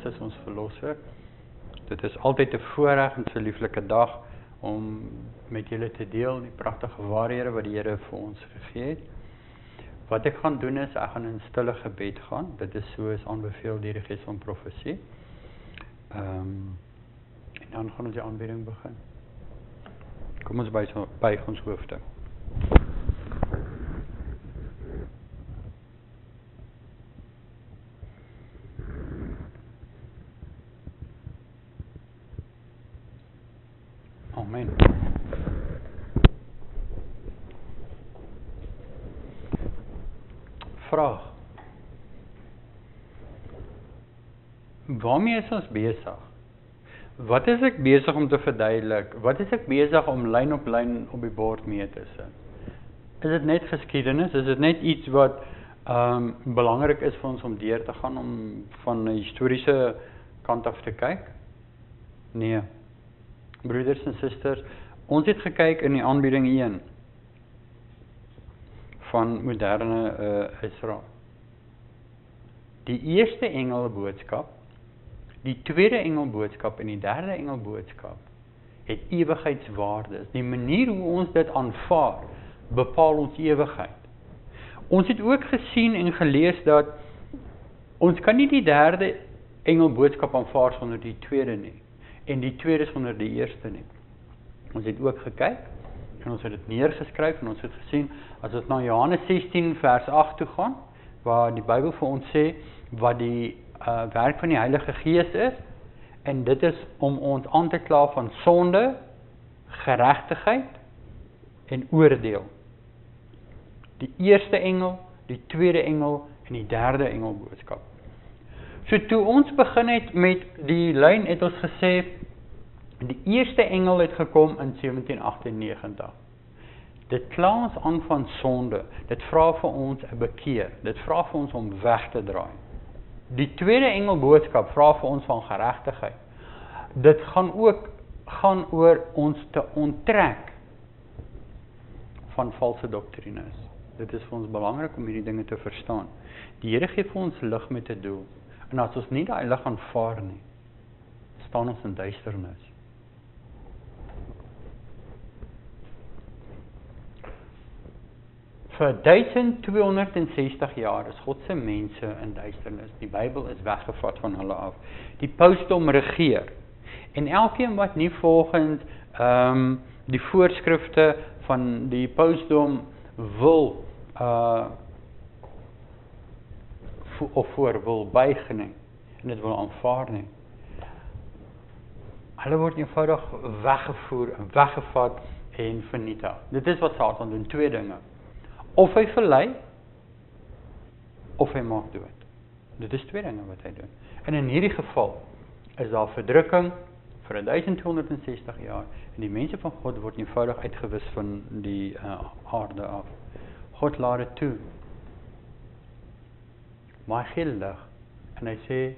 Jesus ons verlosser. Dit is altyd 'n voorreg en 'n lieflike dag om met julle te deel die pragtige waarhede wat die Here vir ons gegee het. Wat ek gaan doen is, ek gaan in stille gebed gaan. Dit is soos aanbeveel deur die Gees van Profesie. En dan gaan ons die aanbidding begin. Kom ons buig ons hoofde. Amen. Vraag. Waarmee is ons besig? Wat is ek besig om te verduidelik? Wat is ek besig om lyn op die bord mee te sit? Is dit net geskiedenis? Is dit net iets wat belangrik is vir ons om deur te gaan, om van 'n historiese kant af te kyk? Nee. Broeders en susters, ons het gekyk in die aanbieding 1 van moderne Israel. Die eerste engelboodskap, die tweede engelboodskap en die derde engelboodskap het ewigheidswaardes. Die manier hoe ons dit aanvaar, bepaal ons ewigheid. Ons het ook gesien en gelees dat ons kan nie die derde engelboodskap aanvaar sonder die tweede nie. En die tweede sonder die eerste nie. Ons het ook gekyk, en ons het dit neergeskryf, en ons het gesien, as ons na Johannes 16 vers 8 toe gaan, waar die Bybel vir ons sê, wat die werk van die Heilige Gees is, en dit is om ons aan te kla van sonde, geregtigheid, en oordeel. Die eerste engel, die tweede engel, en die derde engelboodskap. So toe ons begin het met die lyn, het ons gesê, die eerste engel het gekom in 1798. Dit kla ons aan van sonde, dit vra vir ons 'n bekeer, dit vra vir ons om weg te draai. Die tweede engelboodskap vra vir ons van geregtigheid. Dit gaan ook oor ons te onttrek van valse doktrines. Dit is vir ons belangrik om hierdie dinge te verstaan. Die Here gee vir ons lig met 'n doel. En as ons nie daai lig aanvaar nie, staan ons in duisternis. Vir 1260 jaar is God se mense in duisternis. Die Bybel is weggevat van hulle af. Die pausdom regeer. En elkeen wat nie volgens die voorskrifte van die pausdom wil wil buig nie, en dit wil aanvaar nie. Hulle word eenvoudig weggevoer, weggevat en vernietig. Dit is wat Satan doen, twee dinge. Of hy verlei, of hy maak dood. Dit is twee dinge wat hy doen. En in hierdie geval is daar verdrukking vir 1260 jaar, en die mense van God word eenvoudig uitgewis van die aarde af. God laat dit toe. Maar hy gee lig, en hy sê,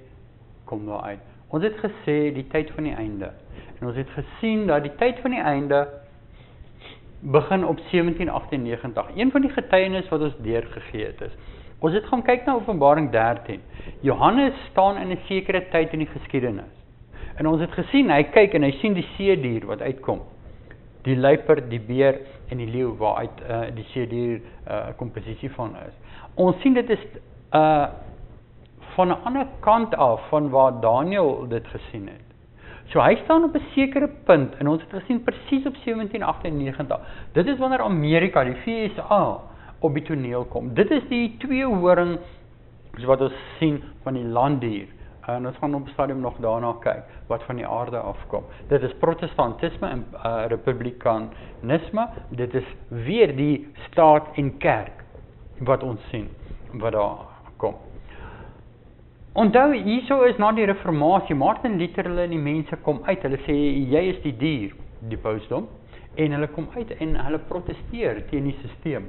kom daar uit. Ons het gesê, die tyd van die einde. En ons het gesien dat die tyd van die einde begin op 1798. Een van die getuienis wat ons deurgegee het is. Ons het gaan kyk na Openbaring 13. Johannes staan in 'n sekere tyd in die geskiedenis. En ons het gesien, hy kyk en hy sien die seedier wat uitkom. Die luiperd, die beer en die leeu waaruit die seedier komposisie van is. Ons sien dit is van 'n ander kant af van waar Daniël dit gesien het. So hy staan op 'n sekere punt en ons het gesien presies op 1798. Dit is wanneer Amerika, die VSA, op die toneel kom. Dit is die twee horing wat ons sien van die landdier. En ons gaan op 'n stadium nog daarna kyk wat van die aarde afkom. Dit is protestantisme en republikanisme. Dit is weer die staat en kerk wat ons sien wat daar kom. Onthou, hierso is na die reformatie, Martin Luther hulle en die mense kom uit, hulle sê, jy is die dier, die pausdom, en hulle kom uit en hulle protesteer teen die sisteem.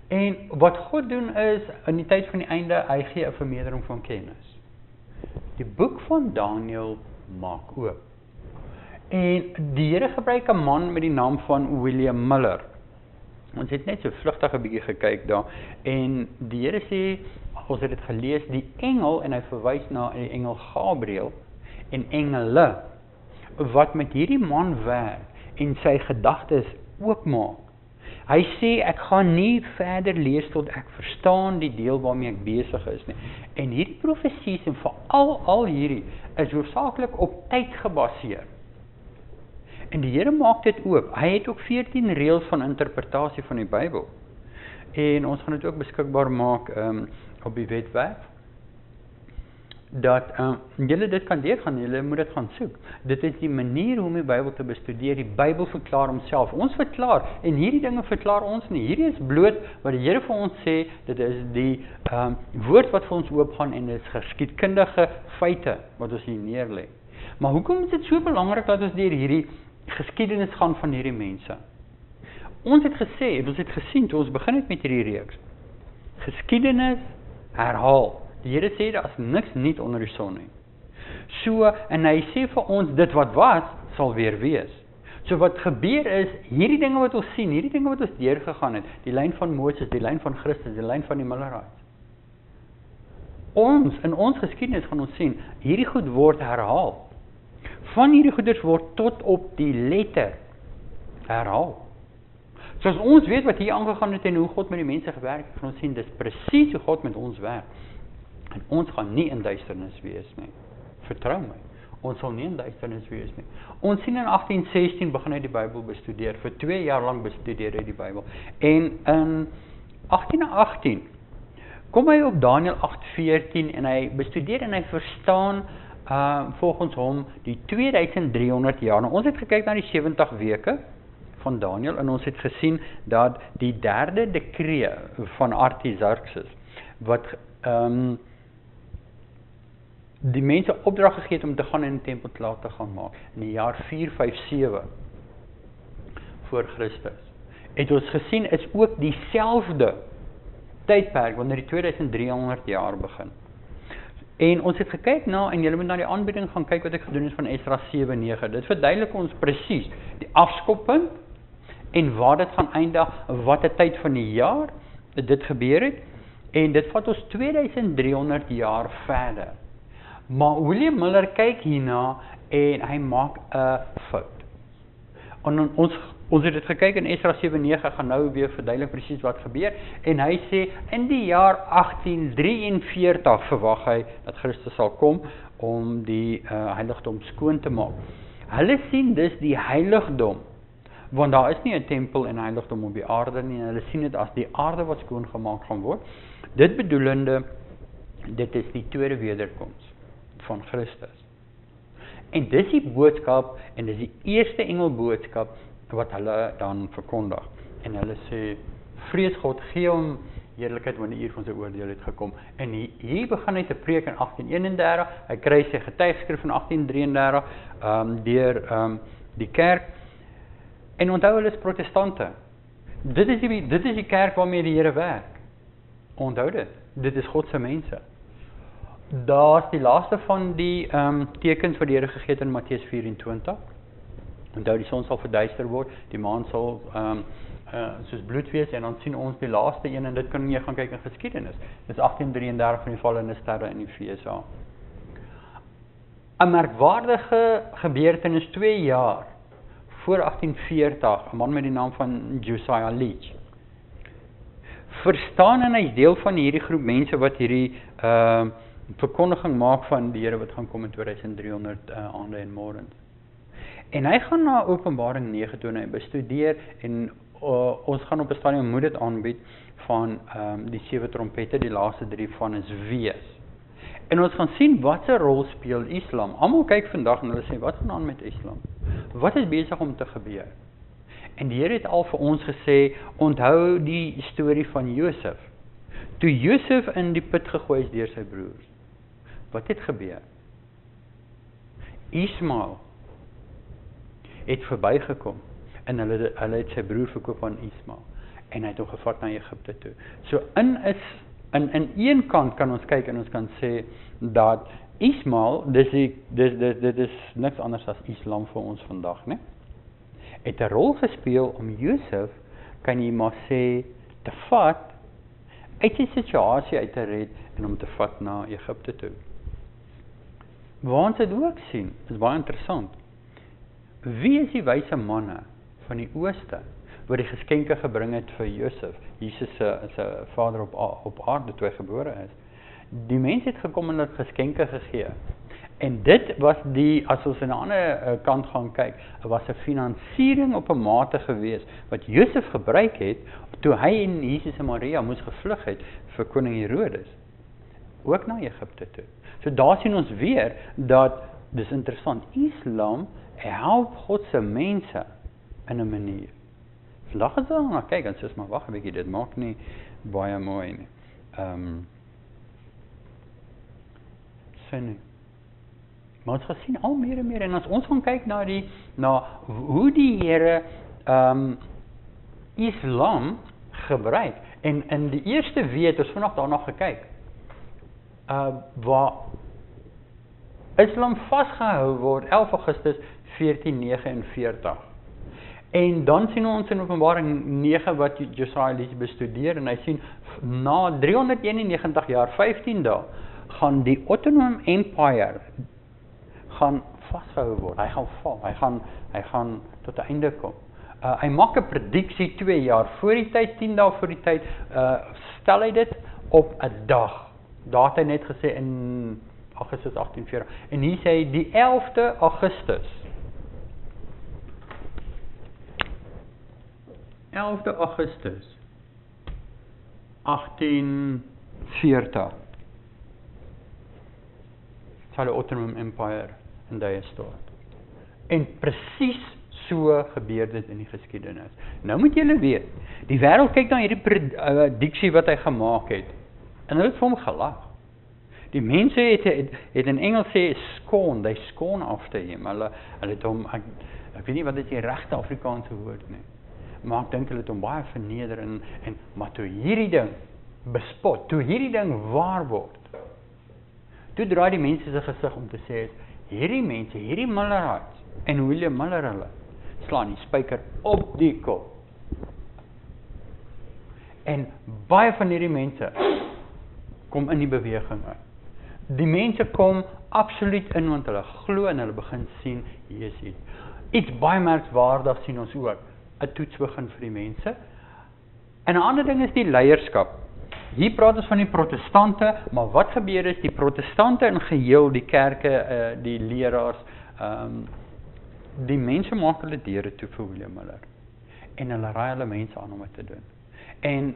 En wat God doen is, in die tyd van die einde, hy gee 'n vermeerdering van kennis. Die boek van Daniël maak oop. En die Here gebruik 'n man met die naam van William Miller. Ons het net so vlugtig 'n bietjie gekyk daar, en die Here sê, ons het dit gelees, die engel, en hy verwys na die engel Gabriel, en engele, wat met hierdie man werk, en sy gedagtes oopmaak. Hy sê, ek gaan nie verder lees tot ek verstaan die deel waarmee ek besig is nie. En hierdie profesies, en veral al hierdie, is hoofsaaklik op tyd gebaseer. En die Here maak dit oop. Hy het ook 14 reëls van interpretasie van die Bybel. En ons gaan dit ook beskikbaar maak op die webwerf. Dat julle dit kan deurgaan, julle moet dit gaan soek. Dit is die manier hoe om die Bybel te bestudeer. Die Bybel verklaar homself. Ons verklaar, en hierdie dinge verklaar ons nie. Hierdie is bloot wat die Here vir ons sê, dit is die woord wat vir ons oopgaan, en dit is geskiedkundige feite wat ons hier neerlê. Maar hoekom is dit so belangrik dat ons deur hierdie geskiedenis gaan van hierdie mense? Ons het gesê, ons het gesien, toe ons begin het met hierdie reeks, geskiedenis herhaal. Die Here sê, daar is niks nuut onder die son nie. So, en hy sê vir ons, dit wat was, sal weer wees. So wat gebeur is, hierdie dinge wat ons sien, hierdie dinge wat ons deurgegaan het, die lyn van Moses, die lyn van Christus, die lyn van die Millerites. In ons geskiedenis gaan ons sien, hierdie goed word herhaal. Van hierdie goeders word tot op die letter herhaal. So as ons weet wat hier aangegaan het en hoe God met die mense gewerk het, gaan ons sien, dis presies hoe God met ons werk. En ons gaan nie in duisternis wees nie. Vertrou my, ons sal nie in duisternis wees nie. Ons sien in 1816 begin hy die Bybel bestudeer, vir 2 jaar lang bestudeer hy die Bybel. En in 1818 kom hy op Daniël 8:14 en hy bestudeer en hy verstaan volgens hom die 2300 jaar. Nou, ons het gekyk na die 70 weke van Daniël en ons het gesien dat die 3de dekree van Artaxerxes wat die mense opdrag gegee het om te gaan in die tempel klaar te gaan maak in die jaar 457 voor Christus. Het ons gesien is ook dieselfde tydperk wanneer die 2300 jaar begin. En ons het gekyk na, en julle moet na die aanbieding gaan kyk wat ek gedoen het van Esdra 7:9. Dit verduidelik ons presies die afskoppunt en waar dit gaan eindig, wat 'n tyd van die jaar dit gebeur het. En dit vat ons 2300 jaar verder. Maar William Miller kyk hierna en hy maak 'n fout. En ons het dit gekyk in Esdra 7:9, gaan nou weer verduidelik presies wat gebeur. En hy sê, in die jaar 1843 verwag hy dat Christus sal kom om die heiligdom skoon te maak. Hulle sien dus die heiligdom, want daar is nie 'n tempel en heiligdom op die aarde nie, en hulle sien dit as die aarde wat skoon gemaak gaan word. Dit bedoelende, dit is die tweede wederkoms van Christus. En dis die boodskap, en dis die eerste engelboodskap wat hulle dan verkondig. En hulle sê, vrees God, gee hom heerlikheid, want die uur van sy oordeel het gekom. En hier begin hy te preek in 1831, hy kry sy getuigskrif in 1833, deur die kerk, en onthou hulle is protestante. Dit is die kerk waarmee die Here werk. Onthou dit is God se mense. Daar is die laaste van die tekens wat die Here gegee het in Matteus 24. Onthou, die son sal verduister word, die maan sal soos bloed wees, en dan sien ons die laaste een, en dit kan jy gaan kyk in geskiedenis. Dis 1833 van die vallende sterre in die VSA. 'n merkwaardige gebeurtenis 2 jaar voor 1840, 'n man met die naam van Josiah Leach. Verstaan, en hy is deel van hierdie groep mense wat hierdie verkondiging maak van die Here wat gaan kom in 2300 aande en môrens. En hy gaan na Openbaring 9 toe en hy bestudeer, en ons gaan op 'n stadium moet dit aanbied van die 7 trompette, die laaste 3 van is wees. En ons gaan sien wat 'n rol speel Islam. Almal kyk vandag en hulle sê, wat gaan aan met Islam? Wat is besig om te gebeur? En die Here het al vir ons gesê, onthou die storie van Josef. Toe Josef in die put gegooi is deur sy broers, wat het gebeur? Ismael het verbygekom en hulle het sy broer verkoop aan Ismael en hy het hom gevat na Egipte toe. So in een kant kan ons kyk en ons kan sê dat Ismael, dit is niks anders as Islam vir ons vandag, né? Het 'n rol gespeel om Josef, kan jy maar sê, te vat, uit sy situasie uit te red en om te vat na Egipte toe. Waar ons dit ook sien, is baie interessant. Wie is die wyse manne van die ooste, wat die geskenke gebring het vir Josef, Jesus se vader op aarde toe hy gebore is? Die mense het gekom en het geskenke gegee. En dit was as ons aan 'n ander kant gaan kyk, was 'n finansiering op 'n mate gewees, wat Josef gebruik het, toe hy en Jesus en Maria moes gevlug het vir koning Herodes, ook na Egipte toe. So daar sien ons weer, dat, dis interessant, Islam help God se mense in 'n manier. Vandag as ons kyk, en soos maar wag 'n bietjie, dit maak nie baie mooi nie. Maar ons gaan sien al meer en meer, en as ons gaan kyk na hoe die Here Islam gebruik, en in die eerste week, ons vandag daarna gekyk, waar Islam vasgehou word, 11 Augustus 1449. En dan sien ons in Openbaring 9 wat Josia bestudeer, en hy sien, na 391 jaar, 15 dae, gaan die Ottoman Empire gaan vasgehou word, hy gaan val, hy gaan tot 'n einde kom. Hy maak 'n prediksie 2 jaar voor die tyd, 10 dae voor die tyd, stel hy dit op 'n dag. Daar het hy net gesê in Augustus 1840, en hier sê hy die 11de Augustus. 11de Augustus 1840 sal die Ottoman Empire in die stort. En presies so gebeur dit in die geskiedenis. Nou moet julle weet, die wêreld kyk na hierdie prediksie wat hy gemaak het, en hulle het vir hom gelag. Die mense het in Engels sê scorn, they scorn after him. Hulle het hom, ek weet nie wat is die regte Afrikaanse woord nie, maar ek dink hulle het hom baie verneder, maar toe hierdie ding bespot, toe hierdie ding waar word, toe draai die mense se gesig om te sê, hierdie mense, hierdie Millerites, en William Miller hulle, slaan die spyker op die kop. En baie van hierdie mense kom in die beweging uit. Die mense kom absoluut in, want hulle glo en hulle begin sien, hier is iets baie merkwaardig sien ons ook, 'n toets begin vir die mense. En 'n ander ding is die leierskap. Hier praat ons van die protestante, maar wat gebeur is, die protestante in geheel, die kerke, die leraars, die mense maak hulle deure toe vir William Miller. En hulle raai hulle mense aan om dit te doen. En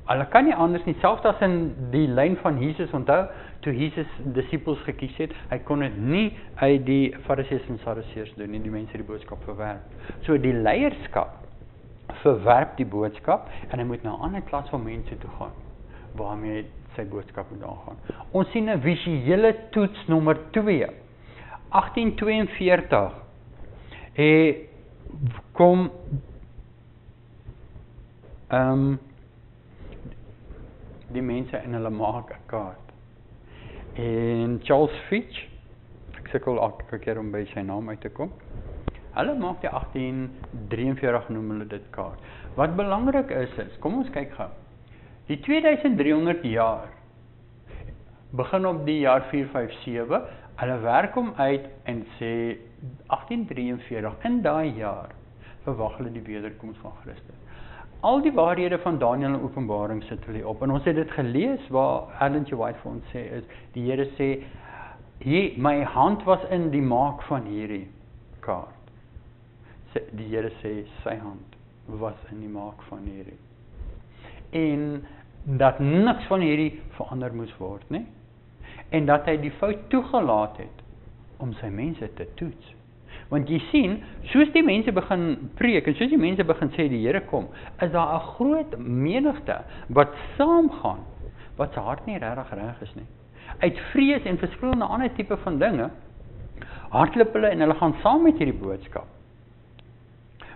hulle kan nie anders nie, selfs as in die lyn van Jesus, onthou, toe Jesus disippels gekies het, hy kon dit nie uit die Fariseërs en Sadduseërs doen nie, die mense die boodskap verwerp. So die leierskap verwerp die boodskap, en hy moet na 'n ander klas van mense toe gaan, waarmee sy boodskap moet aangaan. Ons sien 'n visuele toets nommer 2. 1842 kom die mense en hulle maak 'n kaart. En Charles Fitch, ek sukkel elke keer om by sy naam uit te kom, hulle maak die 1843 noem hulle dit kaart. Wat belangrik is, kom ons kyk gou. Die 2300 jaar begin op die jaar 457, hulle werk hom uit en sê 1843, in daai jaar verwag hulle die wederkoms van Christus. Al die waarhede van Daniël en Openbaring sit hulle op, en ons het dit gelees waar Ellen G. White vir ons sê, is, die Here sê, my hand was in die maak van hierdie kaart. Die Here sê, sy hand was in die maak van hierdie. En dat niks van hierdie verander moes word, nie? En dat hy die fout toegelaat het, om sy mense te toets. Want jy sien, soos die mense begin preek, en soos die mense begin sê, die Here kom, is daar 'n groot menigte, wat saamgaan, wat sy hart nie regtig reg is nie. Uit vrees en verskillende ander tipe van dinge, hardloop hulle en hulle gaan saam met hierdie boodskap.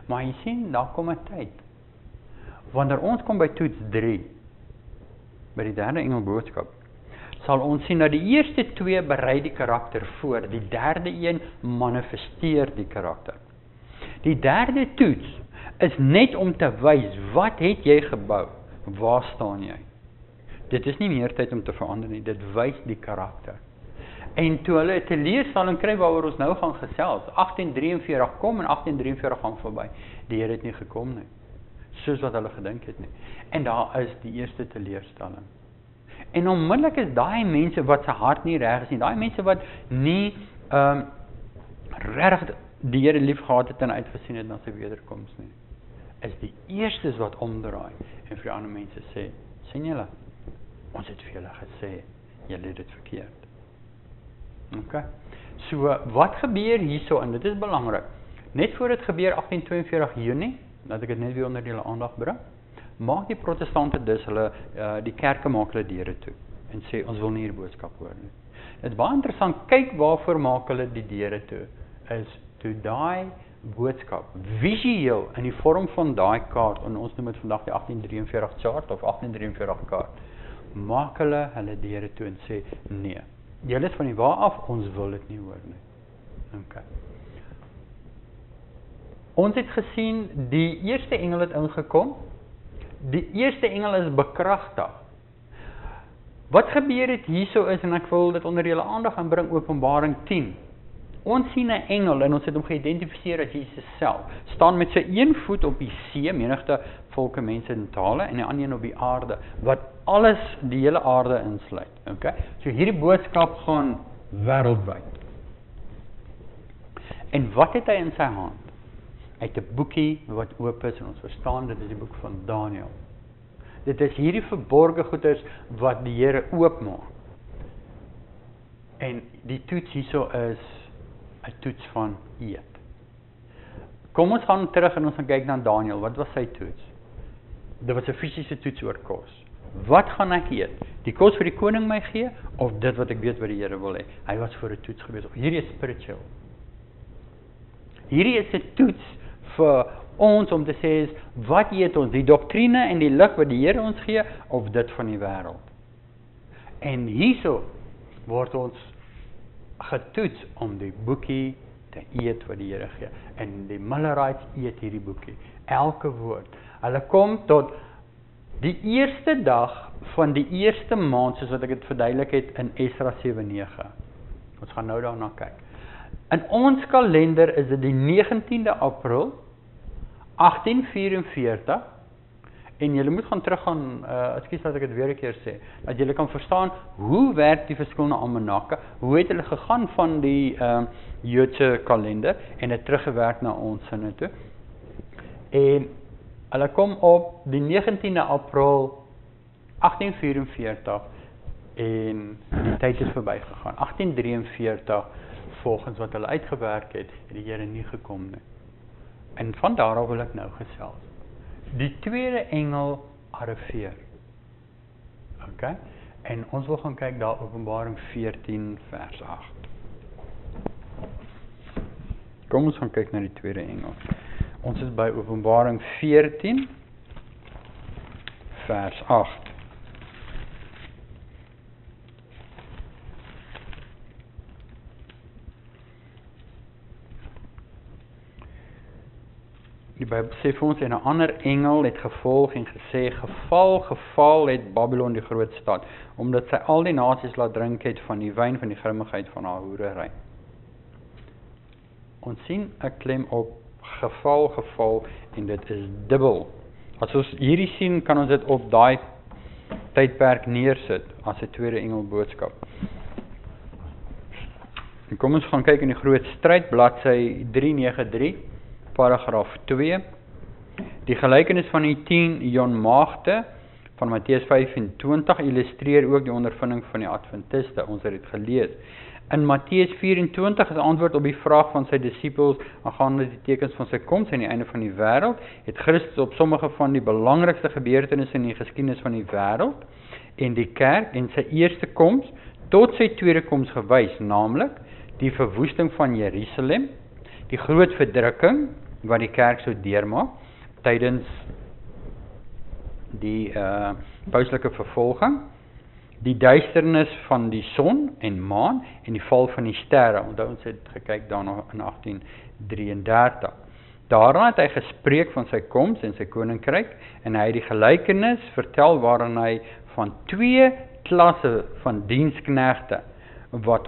Maar jy sien, daar kom 'n tyd, wanneer ons kom by toets 3, by die derde engel boodskap, sal ons sien dat die eerste 2 berei die karakter voor, die derde een manifesteer die karakter. Die derde toets is net om te wys, wat het jy gebou, waar staan jy? dit is nie meer tyd om te verander nie, dit wys die karakter. En toe hulle 'n teleurstelling kry waaroor ons nou gaan gesels, 1843 kom en 1843 gaan verby. Die Here het nie gekom nie, soos wat hulle gedink het nie. En daar is die eerste teleurstelling. En onmiddellik is daai mense wat se hart nie reg is nie, daai mense wat nie regtig die Here lief gehad het en uitgesien het na sy wederkoms nie, is die eerstes wat omdraai en vir die ander mense sê, sien julle, ons het vir julle gesê, julle het dit verkeerd. Okay. So wat gebeur hierso, en dit is belangrik, net voor dit gebeur 1842 Junie, dat ek dit net weer onder julle aandag bring, maak die protestante dus hulle, die kerke maak hulle deure toe, en sê, ons wil nie hier boodskap hoor nie. Dit is baie interessant, kyk waarvoor maak hulle die deure toe, is toe daai boodskap, visueel, in die vorm van daai kaart, en ons noem het vandag die 1843 chart, of 1843 kaart, maak hulle deure toe en sê, nee, julle is van die waar af, ons wil dit nie hoor nie. Okay. Ons het gesien, die eerste engel het ingekom, die eerste engel is bekragtig. Wat gebeur het hierso is, en ek wil dit onder julle aandag aanbring, Openbaring 10. Ons sien 'n engel, en ons het hom geïdentifiseer as Jesus self, staan met sy een voet op die see, menigte volke, mense en tale, en die ander een op die aarde, wat alles, die hele aarde insluit. Okay? So hierdie boodskap gaan wêreldwyd. En wat het hy in sy hand? Hy het 'n boekie wat oop is, en ons verstaan, dit is die boek van Daniël. Dit is hierdie verborge goeders wat die Here oopmaak. En die toets hierso is 'n toets van eet. Kom ons gaan terug en ons gaan kyk na Daniël. Wat was sy toets? Dit was 'n fisiese toets oor kos. Wat gaan ek eet? Die kos vir die koning my gee, of dit wat ek weet wat die Here wil hê? Hy was vir 'n toets gewees. Hierdie is spiritual. Hierdie is 'n toets vir ons om te sê, wat eet ons? Die doktrine en die lig wat die Here ons gee, of dit van die wêreld? En hierso word ons getoets om die boekie te eet wat die Here gee. En die Millerites eet hierdie boekie. Elke woord. Hulle kom tot die eerste dag van die eerste maand, soos wat ek dit verduidelik het in Esra 7:9. Ons gaan nou daarna kyk. In ons kalender is dit die 19de April 1844, en julle moet gaan teruggaan, ekskuus dat ek dit weer 'n keer sê, dat julle kan verstaan, hoe werk die verskillende almanakke, hoe het hulle gegaan van die Joodse kalender, en het teruggewerk na ons sinne toe, en hulle kom op die 19de April 1844, en die tyd is verby gegaan. 1843, volgens wat hulle uitgewerk het die Here nie gekom nie. En van daarof wil ek nou gesels. Die tweede engel arriveer. Okay? En ons wil gaan kyk daar Openbaring 14 vers 8. Kom ons gaan kyk na die tweede engel. Ons is by Openbaring 14 vers 8. Die Bybel sê vir ons, en 'n ander engel het gevolg en gesê, geval het Babylon die groot stad, omdat sy al die nasies laat drink het van die wyn van die grimmigheid van haar hoerery. Ons sien 'n klem op geval, en dit is dubbel. As ons hierdie sien, kan ons dit op daai tydperk neersit, as 'n tweede engel boodskap. En kom ons gaan kyk in die groot stryd, bladsy 393, paragraaf 2, die gelykenis van die 10 jonmaagde van Matteus 25 illustreer ook die ondervinding van die Adventiste, ons het dit gelees. In Matteus 24 is antwoord op die vraag van sy disippels aangaande die tekens van sy koms en die einde van die wêreld, het Christus op sommige van die belangrikste gebeurtenisse in die geskiedenis van die wêreld en die kerk en sy eerste koms tot sy tweede koms gewys, naamlik die verwoesting van Jerusalem, die groot verdrukking wat die kerk sou deurmaak tydens die pauslike vervolging, die duisternis van die son en maan en die val van die sterre. Onthou ons het gekyk daarna in 1833. Daarna het hy gespreek van sy koms en sy koninkryk en hy het die gelykenis vertel waarin hy van 2 klasse van diensknegte wat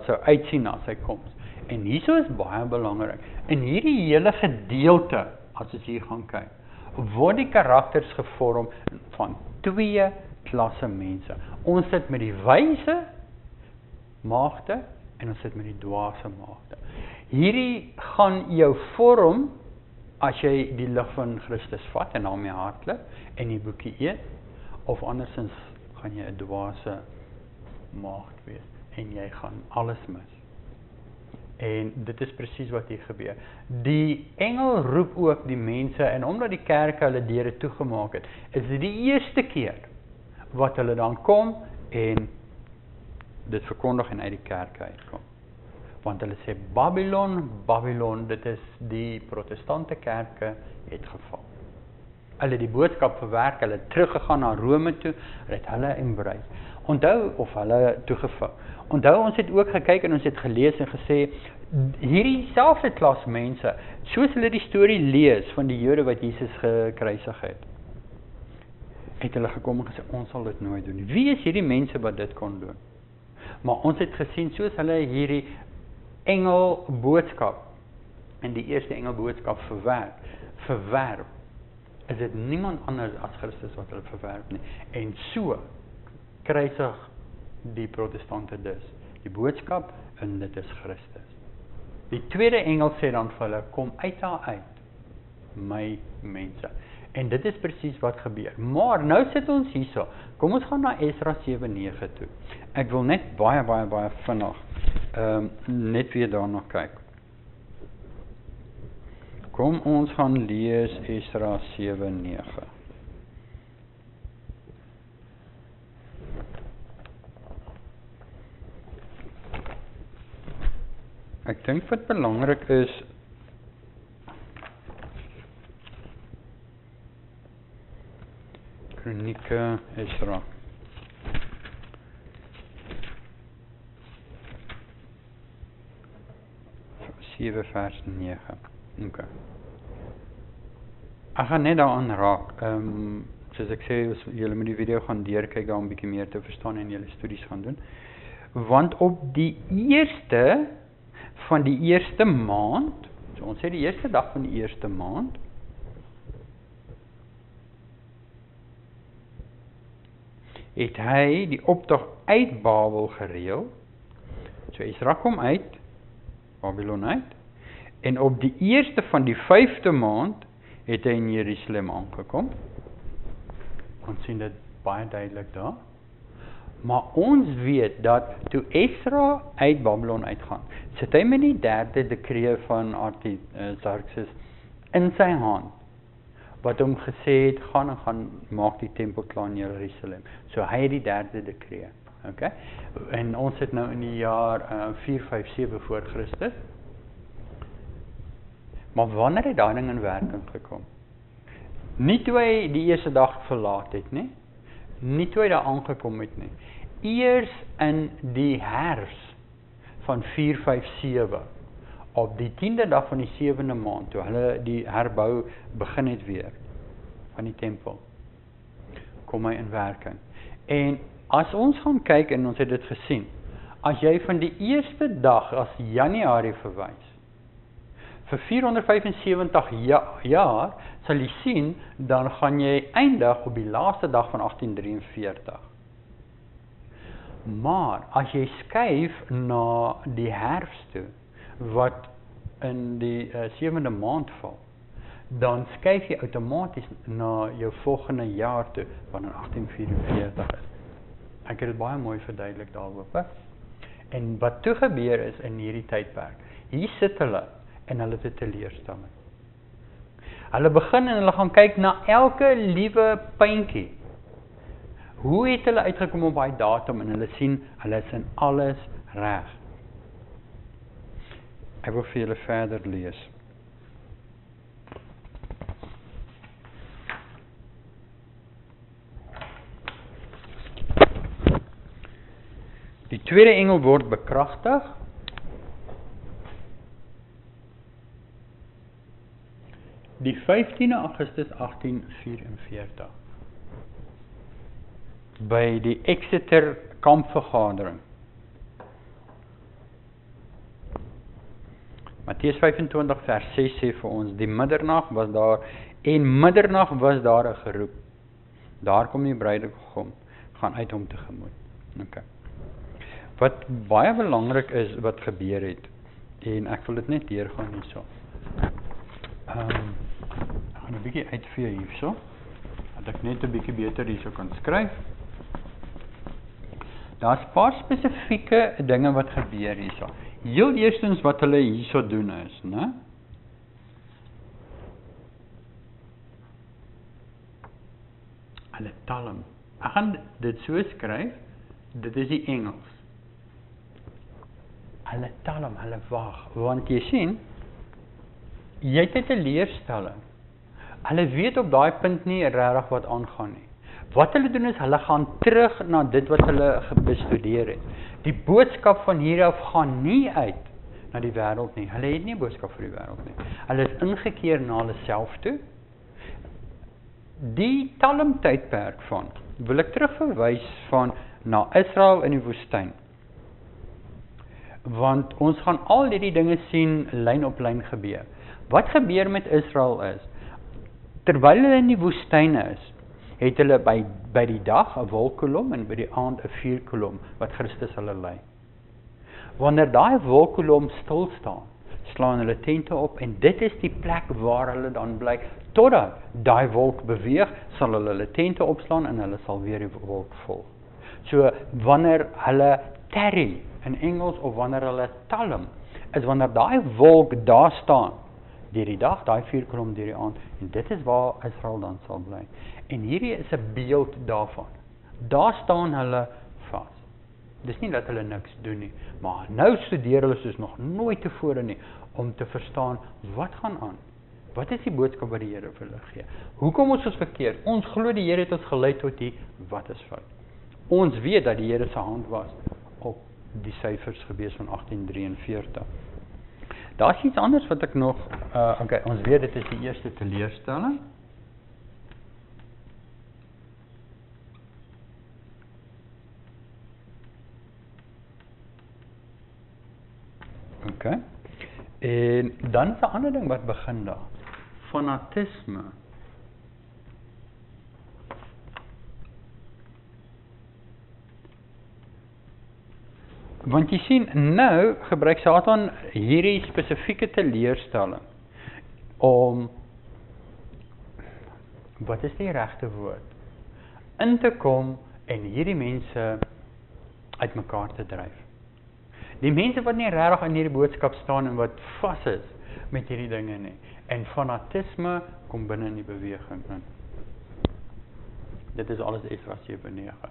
sou uitsien na sy koms. En hierso is baie belangrik. In hierdie hele gedeelte, as ons hier gaan kyk, word die karakters gevorm van 2 klasse mense. Ons sit met die wyse maagde en ons sit met die dwaase maagde. Hierdie gaan jou vorm as jy die lig van Christus vat en daarmee hardloop en die boekie eet, of andersins gaan jy 'n dwaase maagd wees en jy gaan alles mis. En dit is presies wat hier gebeur. Die engel roep ook die mense, en omdat die kerke hulle deure toegemaak het, is dit die eerste keer wat hulle dan kom en dit verkondig en uit die kerke uitkom. Want hulle sê Babylon, Babylon, dit is die protestante kerke het geval. Hulle die boodskap verwerk, hulle het teruggegaan na Rome toe, het hulle embrace. Onthou, of hulle toegevou. Onthou, ons het ook gekyk en ons het gelees en gesê, hierdie selfde klas mense, soos hulle die storie lees van die Jode wat Jesus gekruisig het hulle gekom en gesê, ons sal dit nooit doen. Wie is hierdie mense wat dit kon doen? Maar ons het gesien, soos hulle hierdie engelboodskap, en die eerste engelboodskap verwerp, is dit niemand anders as Christus wat hulle verwerp nie. En so kruisig die protestante dus die boodskap, en dit is Christus. Die tweede engel sê dan vir hulle, kom uit daar uit, my mense. En dit is presies wat gebeur. Maar nou sit ons hierso. Kom ons gaan na Esra 7:9 toe. Ek wil net baie vinnig net weer daarna kyk. Kom ons gaan lees Esra 7:9. Ek dink wat belangrik is, Kronieke, Esra. Vers 9. Okay. Ek gaan net daaraan raak. Soos ek sê, julle moet die video gaan deurkyk daar om 'n bietjie meer te verstaan en julle studies gaan doen. Want op die eerste van die eerste maand, so ons sê die eerste dag van die eerste maand, het hy die optog uit Babel gereël. So Esra kom uit Babylon uit, en op die eerste van die 5de maand het hy in Jerusalem aangekom. Ons sien dit baie duidelik daar. Maar ons weet dat toe Esra uit Babylon uitgaan, sit hy met die 3de dekree van Artaxerxes in sy hand, wat hom gesê het, gaan maak die tempel klaar in Jerusalem. So hy het die 3de dekree. Okay? En ons het nou in die jaar 457 voor Christus. Maar wanneer het daai ding in werking gekom? Nie toe hy die eerste dag verlaat het nie. Nie toe hy daar aangekom het nie. Eers in die herfs van 457, op die 10de dag van die 7de maand, toe hulle die herbou begin het weer, van die tempel, kom hy in werking. En as ons gaan kyk, en ons het dit gesien, as jy van die eerste dag as Januarie verwys, vir 475 jaar, sal jy sien, dan gaan jy eindig op die laaste dag van 1843. Maar, as jy skuif na die herfs toe, wat in die 7de maand val, dan skuif jy outomaties na jou volgende jaar toe, wat in 1844 is. Ek het dit baie mooi verduidelik daaroor. En wat toe gebeur is in hierdie tydperk, hier sit hulle, en hulle het 'n teleurstelling. Hulle begin en hulle gaan kyk na elke liewe puntjie. Hoe het hulle uitgekom op daai datum, en hulle sien, hulle is in alles reg. Ek wil vir julle verder lees. Die tweede engel word bekragtig. Die 15de Augustus 1844. by die Exeter kampvergadering. Matteus 25 vers 6 sê vir ons, die middernag was daar, en middernag was daar 'n geroep. Daar kom die bruidegom, gaan uit hom tegemoet. Okay. Wat baie belangrik is, wat gebeur het, en ek wil dit net deurgaan hierso. Ek gaan 'n bietjie uitvee hierso, dat ek net 'n bietjie beter hierso kan skryf. Daar's 'n paar spesifieke dinge wat gebeur hierso. Heel eerstens wat hulle hierso doen is, né? Hulle talm. Ek gaan dit so skryf, dit is die Engels. Hulle talm, hulle wag, want jy sien, jy het 'n teleurstelling. Hulle weet op daai punt nie regtig wat aangaan nie. Wat hulle doen is, hulle gaan terug na dit wat hulle bestudeer het. Die boodskap van hier af gaan nie uit na die wêreld nie. Hulle het nie 'n boodskap vir die wêreld nie. Hulle is ingekeer na hulle self toe. Die talmtydperk van, wil ek terugverwys van na Israel in die woestyn. Want ons gaan al hierdie dinge sien lyn op lyn gebeur. Wat gebeur met Israel is, terwyl hulle in die woestyn is, het hulle by die dag 'n wolkkolom en by die aand 'n vuurkolom wat Christus hulle lei. Wanneer daai wolkkolom stil staan, slaan hulle tente op en dit is die plek waar hulle dan bly totdat daai wolk beweeg, sal hulle tente opslaan en hulle sal weer die wolk volg. So wanneer hulle tarry in Engels of wanneer hulle talm, is wanneer daai wolk daar staan deur die dag, daai vuurkolom deur die aand, en dit is waar Israel dan sal bly. En hierdie is 'n beeld daarvan. Daar staan hulle vas. Dis nie dat hulle niks doen nie, maar nou studeer hulle soos nog nooit tevore nie, om te verstaan, wat gaan aan? Wat is die boodskap wat die Here vir hulle gee? Hoekom ons verkeerd? Ons glo die Here het ons gelei tot die, wat is fout? Ons weet dat die Here se hand was op die syfers gewees van 1843. Daar's iets anders wat ek nog, okay, ons weet dit is die eerste teleurstelling. Okay. En dan is 'n ander ding wat begin daar. Fanatisme. Want jy sien, nou gebruik Satan hierdie spesifieke teleurstelling om, wat is die regte woord, in te kom en hierdie mense uitmekaar te dryf. Die mense wat nie regtig in hierdie boodskap staan en wat vas is met hierdie dinge nie. En fanatisme kom binne in die beweging in. Dit is alles Esra 7:9.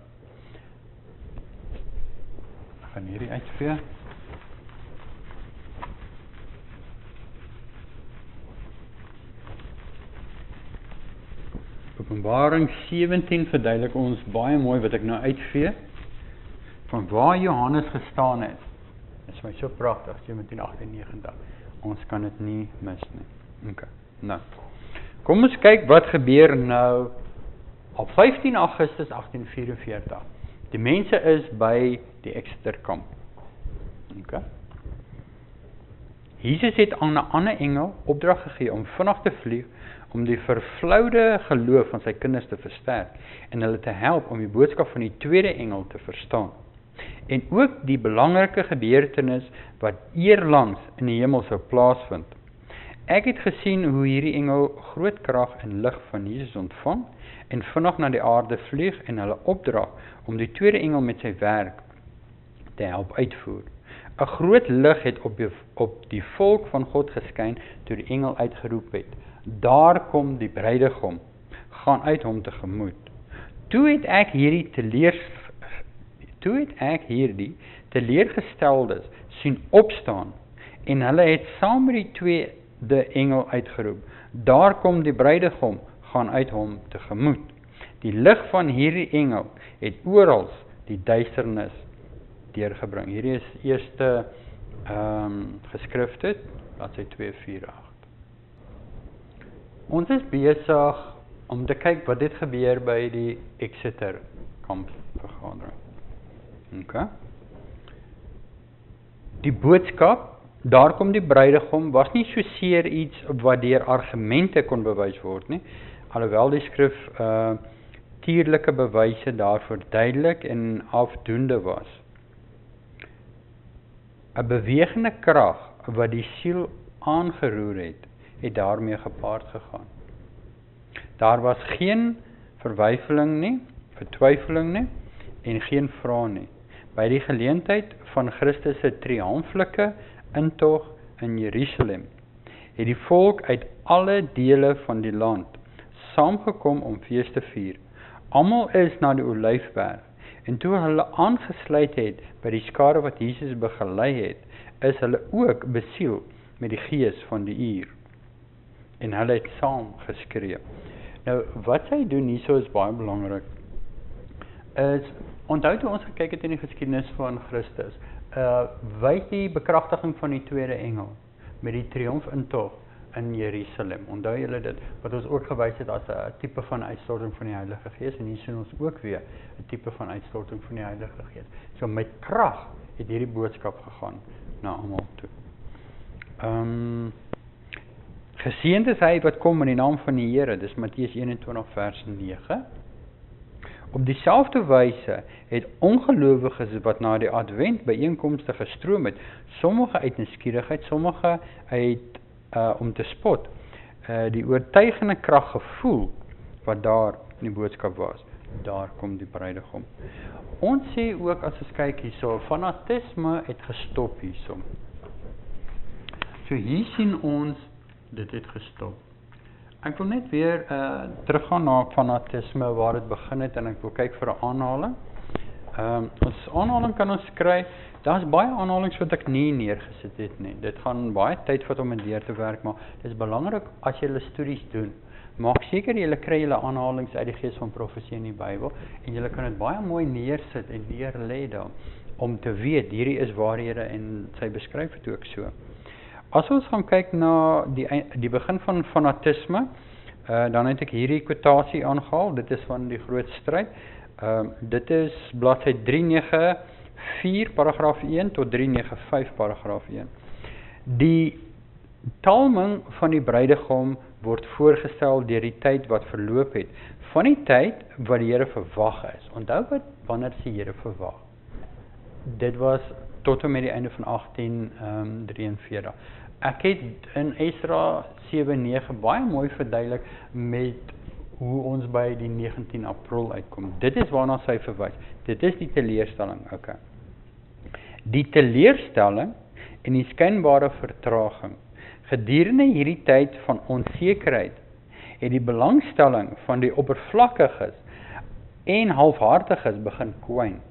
Ek gaan hierdie uitvee. Openbaring 17 verduidelik ons baie mooi wat ek nou uitvee, van waar Johannes gestaan het. Dit is my so pragtig, 17:98. Ons kan dit nie mis nie. Okay. Nou, kom ons kyk wat gebeur nou op 15 Augustus 1844. Die mense is by die Exeter kamp. Okay. Jesus het aan 'n ander engel opdrag gegee om vinnig te vlieg om die vervloude geloof van sy kinders te versterk en hulle te help om die boodskap van die tweede engel te verstaan. En ook die belangrike gebeurtenis wat eerlangs in die hemel sou plaasvind. Ek het gesien hoe hierdie engel groot krag en lig van Jesus ontvang en vinnig na die aarde vlieg en hulle opdra om die tweede engel met sy werk te help uitvoer. 'n Groot lig het op die volk van God geskyn toe die engel uitgeroep het: "Daar kom die bruidegom, gaan uit hom tegemoet." Toe het ek hierdie teleurgesteldes sien opstaan en hulle het saam met die tweede engel uitgeroep: "Daar kom die bruidegom, gaan uit hom tegemoet." Die lig van hierdie engel het oral die duisternis deurgebring. Hierdie is eerste geskrifte, bladsy 248. Ons is besig om te kyk wat dit gebeur by die Exeter kampvergadering. Okay. Die boodskap, daar kom die bruidegom, was nie so seer iets wat deur argumente kon bewys word nie, alhoewel die skrif tierlike bewyse daarvoor duidelik en afdoende was. 'n Bewegende krag wat die siel aangeroer het daarmee gepaard gegaan. Daar was geen verwyfeling nie, vertwyfeling nie, en geen vrae nie. By die geleentheid van Christus se triomflike intog in Jerusalem, het die volk uit alle dele van die land saamgekom om fees te vier. Almal is na die Olyfberg, en toe hulle aangesluit het by die skare wat Jesus begelei het, is hulle ook besiel met die gees van die uur. En hulle het saam geskree. Nou, wat sy doen hierso is baie belangrik. Onthou toe ons gekyk het in die geskiedenis van Christus, wys die bekragtiging van die tweede engel met die triomfintog in Jerusalem. Onthou julle dit, wat ons ook gewys het as 'n tipe van uitstorting van die Heilige Gees, en hier sien ons ook weer 'n tipe van uitstorting van die Heilige Gees. So met krag het hierdie boodskap gegaan na almal toe. Geseënd is hy wat kom in die naam van die Here, dis Matteus 21 vers 9. Op dieselfde wyse het ongelowiges wat na die advent byeenkomste gestroom het, sommige uit nuuskierigheid, sommige uit om te spot, die oortuigende krag gevoel wat daar in die boodskap was. Daar kom die bruidegom. Ons sê ook as ons kyk hierso, fanatisme het gestop hierso. So hier sien ons dit het gestop. Ek wil net weer teruggaan na fanatisme waar dit begin het en ek wil kyk vir 'n aanhaling. Ons aanhaling kan ons kry, daar's baie aanhalings wat ek nie neergesit het nie. Dit gaan baie tyd vat om dit deur te werk, maar dit is belangrik as jy julle studies doen. Maak seker julle kry julle aanhalings uit die Gees van Profesie in die Bybel en julle kan dit baie mooi neersit en neer lê daar om te weet hierdie is waarhede en sy beskryf dit ook so. As ons gaan kyk na die begin van fanatisme, dan het ek hierdie kwotasie aangehaal, dit is van die groot stryd. Dit is bladsy 394 paragraaf 1 tot 395 paragraaf 1. Die talming van die bruidegom word voorgestel deur die tyd wat verloop het, van die tyd wat die Here verwag is. Onthou wanneer is die Here verwag? Dit was tot en met die einde van 1843. Ek het in Esra 7:9 baie mooi verduidelik met hoe ons by die 19 April uitkom. Dit is waarna sy verwys. Dit is die teleurstelling. Okay. Die teleurstelling en die skynbare vertraging. Gedurende hierdie tyd van onsekerheid het die belangstelling van die oppervlakkiges en halfhartiges begin kwyn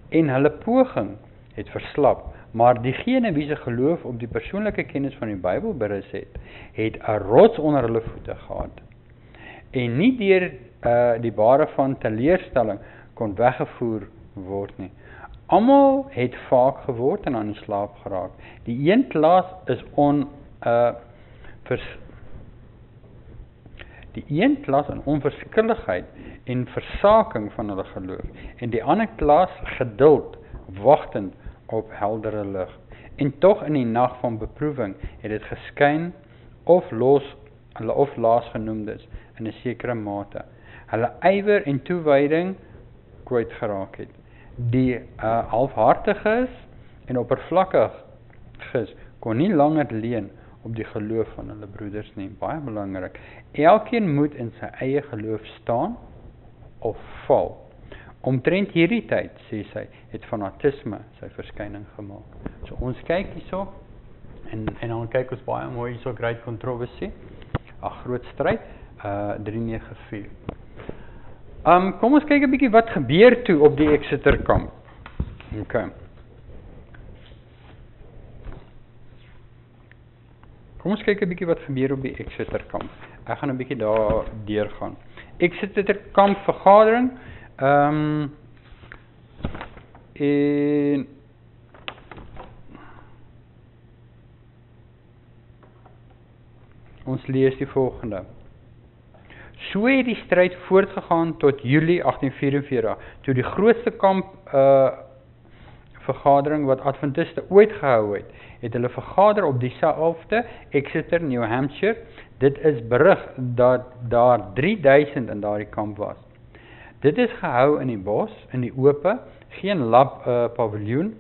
en hulle poging het verslap, maar diegene wie se geloof op die persoonlike kennis van die Bybel berus het 'n rots onder hulle voete gehad en nie deur die bare van teleurstelling kon weggevoer word nie. Almal het vaak geword en aan die slaap geraak. Die een klas is in onverskilligheid en versaking van hulle geloof en die ander klas geduld, wagtend op heldere lig. En tog in die nag van beproewing het dit geskyn of laasgenoemdes in 'n sekere mate. Hulle ywer en toewyding kwyt geraak het. Die halfhartiges en oppervlakkiges kon nie langer leun op die geloof van hulle broeders nie. Baie belangrik. Elkeen moet in sy eie geloof staan of val. Omtrent hierdie tyd, sê sy, het fanatisme sy verskyning gemaak. So ons kyk hierso en dan kyk ons baie mooi hierso Great Controversy, 'n groot stryd, 394. Kom ons kyk 'n bietjie wat gebeur toe op die Exeter kamp. Okay. Kom ons kyk 'n bietjie wat gebeur op die Exeter kamp. Ek gaan 'n bietjie daar deurgaan. Exeter kamp vergadering. En ons lees die volgende. So het die stryd voortgegaan tot Julie 1844, toe die grootste kamp vergadering wat Adventiste ooit gehou het hulle vergader op dieselfde Exeter, New Hampshire. Dit is berig dat daar 3000 in daardie kamp was. Dit is gehou in die bos, in die ope, geen lab paviljoen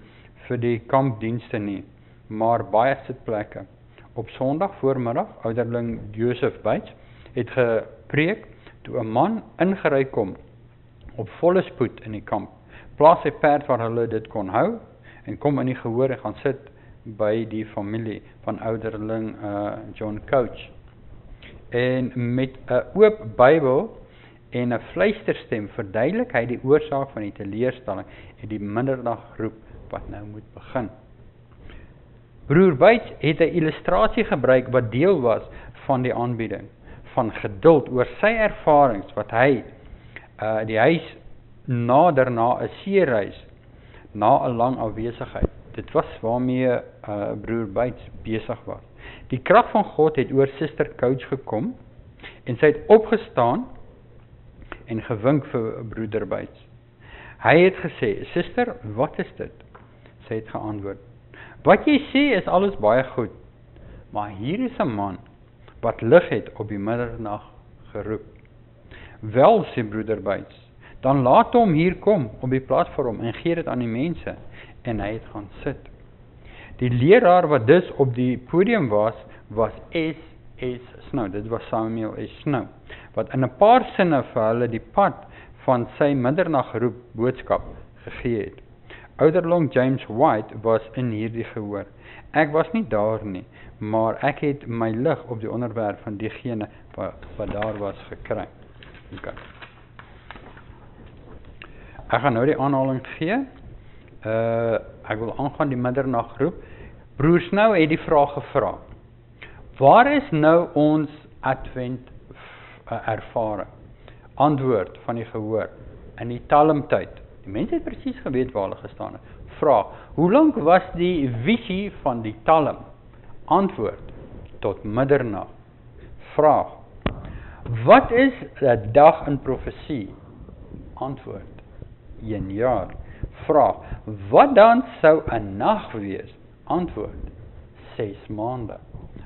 vir die kampdienste nie, maar baie sitplekke. Op Sondag voormiddag, ouderling Joseph Bates het gepreek toe 'n man ingery kom op volle spoed in die kamp. Plaas sy perd waar hulle dit kon hou en kom in die gehoor en gaan sit by die familie van ouderling John Couch. En met 'n oop Bybel en 'n fluisterstem verduidelik hy die oorsaak van die teleurstelling en die middernaggroep wat nou moet begin. Broer Bates het 'n illustrasie gebruik wat deel was van die aanbieding, van geduld oor sy ervarings wat hy die huis nader na 'n seereis, na 'n lang afwesigheid. Dit was waarmee broer Bates besig was. Die krag van God het oor Suster Couch gekom en sy het opgestaan en gewink vir broeder Bates. Hy het gesê, "Suster, wat is dit?" Sy het geantwoord, "Wat jy sê is alles baie goed, maar hier is 'n man wat lig het op die middernag geroep." "Wel," sê broeder Bates, "dan laat hom hier kom op die platform en gee dit aan die mense." En hy het gaan sit. Die leraar wat dus op die podium was S.S. Snow, dit was Samuel S. Snow, wat in 'n paar sinne vir hulle die pad van sy middernaggroep boodskap gegee het. Ouderling James White was in hierdie gehoor. Ek was nie daar nie, maar ek het my lig op die onderwerp van diegene wat daar was gekry. Okay. Ek gaan nou die aanhaling gee. Ek wil aangaan die middernaggroep. Broer Snow het die vraag gevra: waar is nou ons Advent ervaring? Antwoord van die gehoor: in die talmtyd. Die mense het presies geweet waar hulle gestaan het. Vraag: hoe lank was die visie van die talm? Antwoord: tot middernag. Vraag: wat is 'n dag in profesie? Antwoord: 1 jaar. Vraag: wat dan sou 'n nag wees? Antwoord: 6 maande.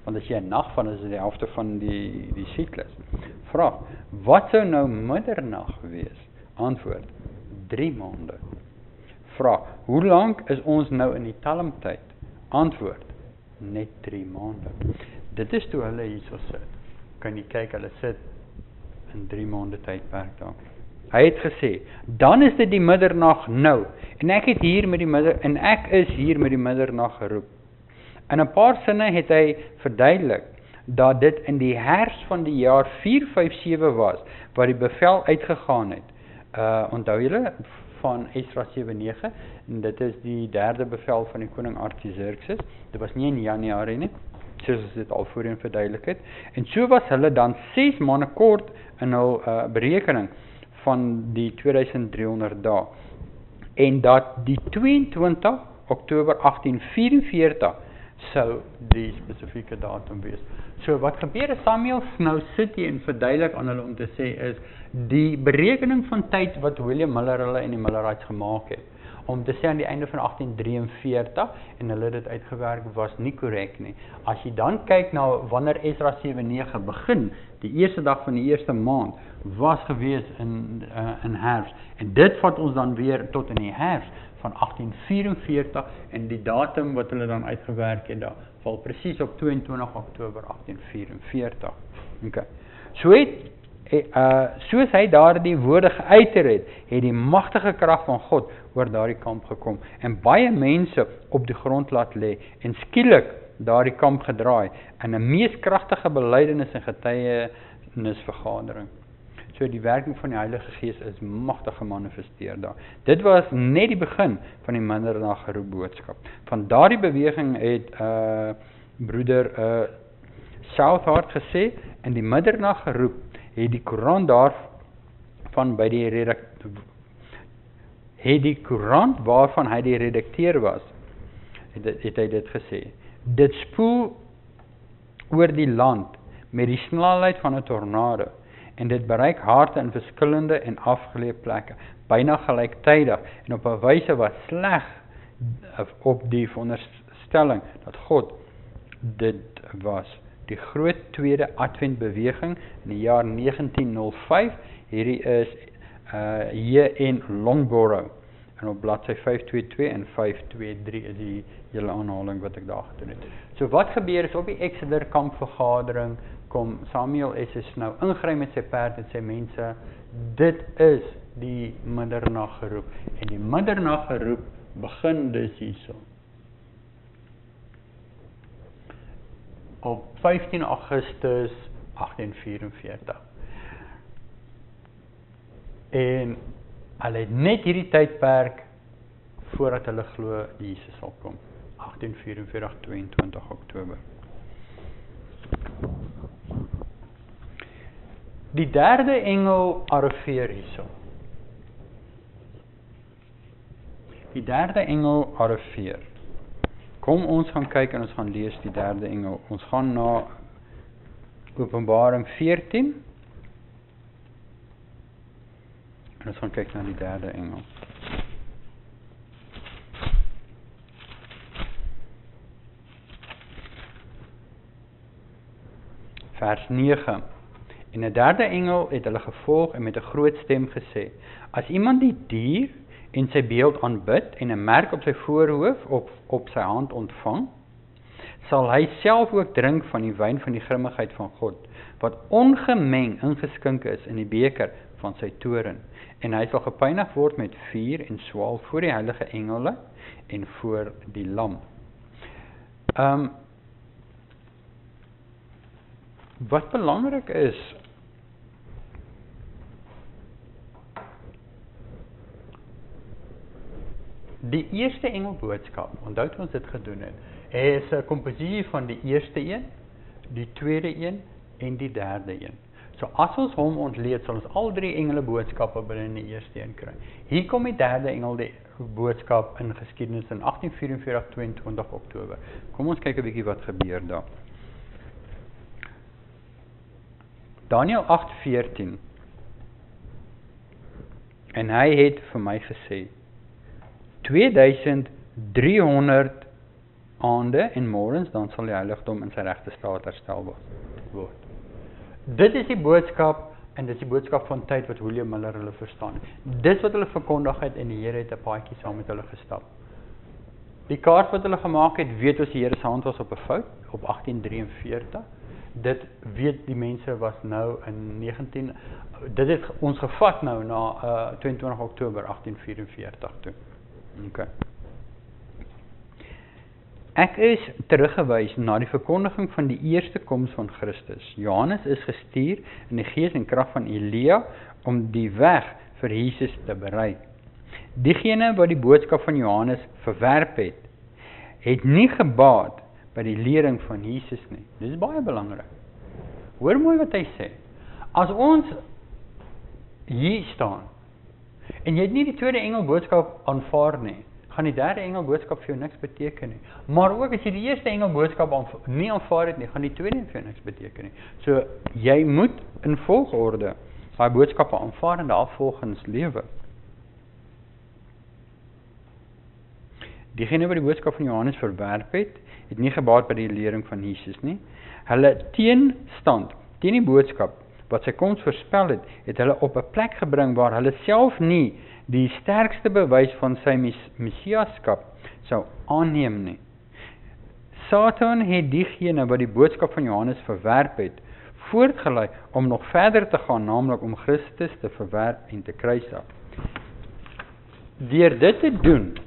Want as jy 'n nag van is dit die helfte van die siklus. Vraag: wat sou nou middernag wees? Antwoord: 3 maande. Vraag: hoe lank is ons nou in die talmtyd? Antwoord: net 3 maande. Dit is toe hulle hierso sit. Kan jy kyk, hulle sit in 3 maande tydperk daar. Hy het gesê, dan is dit die middernag nou, en ek is hier met die middernag geroep. In 'n paar sinne het hy verduidelik dat dit in die herfs van die jaar 457 was, waar die bevel uitgegaan het. Onthou julle van Esdra 7:9, en dit is die 3de bevel van die koning Artaxerxes. Dit was nie in Januarie nie, soos ons dit al voorheen verduidelik het. En so was hulle dan 6 maande kort in hul berekening van die 2300 dae. En dat die 22 Oktober 1844 sou die spesifieke datum wees. So wat gebeur is, Samuel Snow sit hier en verduidelik aan hulle om te sê is, die berekening van tyd wat William Miller hulle en die Millerites gemaak het, om te sê aan die einde van 1843, en hulle dit uitgewerk, was nie korrek nie. As jy dan kyk na wanneer Esdra 7:9 begin, die eerste dag van die eerste maand, was gewees in herfst, en dit vat ons dan weer tot in die herfst van 1844, en die datum wat hulle dan uitgewerk het, daar val presies op 22 Oktober 1844. Okay. Soos hy daardie woorde geuiter het die magtige krag van God oor daardie kamp gekom, en baie mense op die grond laat lê, en skielik daardie kamp gedraai, in 'n mees kragtige belydenis en getuienisvergadering. So die werking van die Heilige Gees is magtig gemanifesteer daar. Dit was net die begin van die middernaggeroep boodskap. Van daardie beweging het broeder Southard gesê, in die middernaggeroep het die koerant daarvan by die koerant waarvan hy die redakteur was, het hy dit gesê. Dit spoel oor die land met die snelheid van 'n tornado, en dit bereik harte in verskillende en afgeleë plekke, byna gelyktydig en op 'n wyse wat sleg op die veronderstelling dat God dit was. Die groot tweede adventbeweging in die jaar 1905, hierdie is hier in Longborough, en op bladsy 522 en 523 is die hele aanhaling wat ek daar gedoen het. So wat gebeur is op die Exeter kampvergadering, kom Samuel S.S. nou ingry met sy perd en sê mense, dit is die middernaggeroep. En die middernaggeroep begin dus hierso. Op 15 Augustus 1844. En hulle het net hierdie tydperk voordat hulle glo Jesus sal kom. 1844, 22 Oktober. Die derde engel arriveer hierso. Die derde engel arriveer. Kom ons gaan kyk en ons gaan lees die derde engel. Ons gaan na Openbaring 14. En ons gaan kyk na die derde engel. Vers 9. En 'n derde engel het hulle gevolg en met 'n groot stem gesê: As iemand die dier en sy beeld aanbid en 'n merk op sy voorhoof of op sy hand ontvang, sal hy self ook drink van die wyn van die grimmigheid van God, wat ongemeng ingeskink is in die beker van sy toorn. En hy sal gepynig word met vuur en swaal voor die heilige engele en voor die lam. Wat belangrik is, die eerste engelboodskap, onthou ons dit gedoen het, is 'n komposisie van die eerste een, die tweede een en die derde een. So as ons hom ontleed, sal ons al drie engele boodskappe binne die eerste een kry. Hier kom die derde engel die boodskap in geskiedenis in 1844, 22 Oktober. Kom ons kyk 'n bietjie wat gebeur daar. Daniël 8:14. En hy het vir my gesê: 2300 aande en môrens, dan sal die heiligdom in sy regte staat herstel word. Dit is die boodskap, en dit is die boodskap van tyd wat William Miller hulle verstaan. Dis wat hulle verkondig het, en die Here het 'n paadjie saam met hulle gestap. Die kaart wat hulle gemaak het, weet ons die Here se hand was op 'n fout, op 1843. Dit weet die mense was nou in 19, dit het ons gevat nou na 22 Oktober 1844 toe. Okay. Ek is teruggewys na die verkondiging van die eerste koms van Christus. Johannes is gestuur in die gees en krag van Elia om die weg vir Jesus te berei. Diegene wat die boodskap van Johannes verwerp het nie gebaat by die lering van Jesus nie. Dit is baie belangrik. Hoor mooi wat hy sê. As ons hier staan en jy het nie die tweede engel boodskap aanvaar nie, gaan die derde engel boodskap vir jou niks beteken nie. Maar ook as jy die eerste engel boodskap nie aanvaar het nie, gaan die tweede vir jou niks beteken nie. So jy moet in volgorde daai boodskappe aanvaar en daarvolgens lewe. Diegene wat die boodskap van Johannes verwerp het nie gebaat by die lering van Jesus nie. Hulle teenstand teen die boodskap wat sy koms voorspel het hulle op 'n plek gebring waar hulle self nie die sterkste bewys van sy messiaskap sou aanneem nie. Satan het diegene wat die boodskap van Johannes verwerp het, voortgelei om nog verder te gaan, naamlik om Christus te verwerp en te kruisig. Deur dit te doen,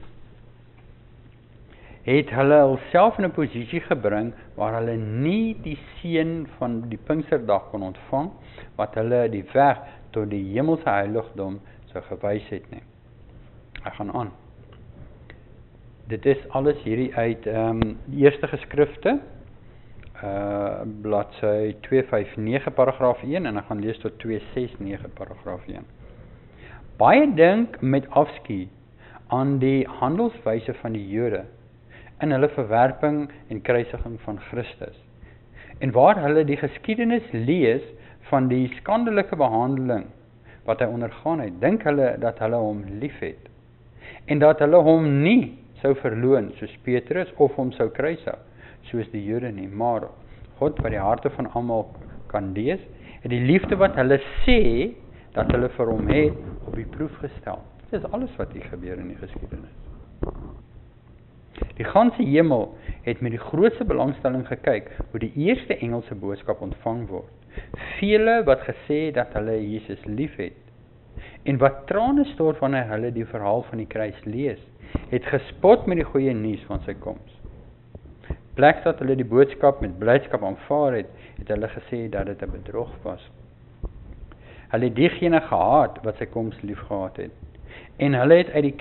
het hulle hulself in 'n posisie gebring waar hulle nie die seën van die Pinksterdag kon ontvang, wat hulle die weg tot die hemelse heiligdom sou gewys het nie. Ek gaan aan. Dit is alles hierdie uit die eerste geskrifte, bladsy 259 paragraaf 1 en ek gaan lees tot 269 paragraaf 1. Baie dink met afskuw aan die handelswyse van die Jode in hulle verwerping en kruisiging van Christus. En waar hulle die geskiedenis lees van die skandelike behandeling wat hy ondergaan het, dink hulle dat hulle hom lief het, en dat hulle hom nie sou verloon, soos Petrus, of hom sou kruisig, soos die Jode nie, maar God, wat die harte van almal kan lees, het die liefde wat hulle sê, dat hulle vir hom het, op die proef gestel. Dit is alles wat hier gebeur in die geskiedenis. Die ganse hemel het met die grootste belangstelling gekyk, hoe die eerste engelse boodskap ontvang word. Vele wat gesê dat hulle Jesus lief het, en wat trane stort wanneer hulle die verhaal van die kruis lees, het gespot met die goeie nuus van sy koms. Plek dat hulle die boodskap met blydskap aanvaar het, het hulle gesê dat dit 'n bedrog was. Hulle het diegene gehaat wat sy koms lief gehad het, en hulle het uit die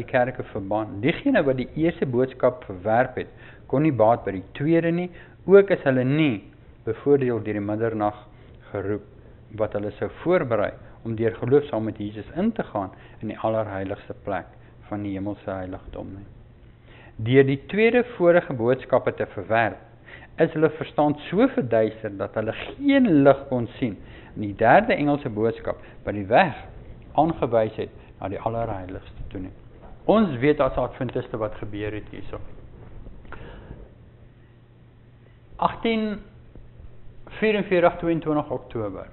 kerke verban. Diegene wat die eerste boodskap verwerp het, kon nie baat by die tweede nie, ook is hulle nie bevoordeel deur die middernag geroep, wat hulle sou voorberei om deur geloof saam met Jesus in te gaan in die allerheiligste plek van die hemelse heiligdom nie. Deur die tweede vorige boodskappe te verwerp, is hulle verstand so verduister dat hulle geen lig kon sien in die derde engelse boodskap wat die weg aangewys het na die allerheiligste toe nie. Ons weet as Adventiste wat gebeur het hierso. 1844, 22 Oktober,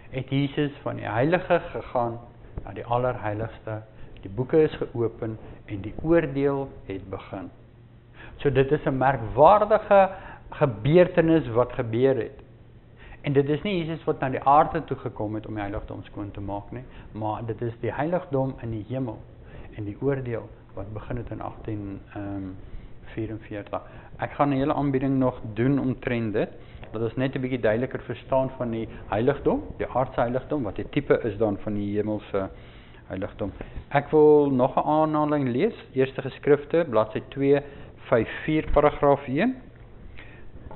het Jesus van die heilige gegaan na die allerheiligste, die boeke is geopen en die oordeel het begin. So dit is 'n merkwaardige gebeurtenis wat gebeur het. En dit is nie Jesus wat na die aarde toe gekom het om die heiligdom skoon te maak nie, maar dit is die heiligdom in die hemel en die oordeel wat begin het in 1844. Ek gaan 'n hele aanbieding nog doen omtrent dit, dat ons net 'n bietjie duideliker verstaan van die heiligdom, die aardse heiligdom, wat die tipe is dan van die hemelse heiligdom. Ek wil nog 'n aanhaling lees, Eerste Geskrifte, bladsy 254, paragraaf 1.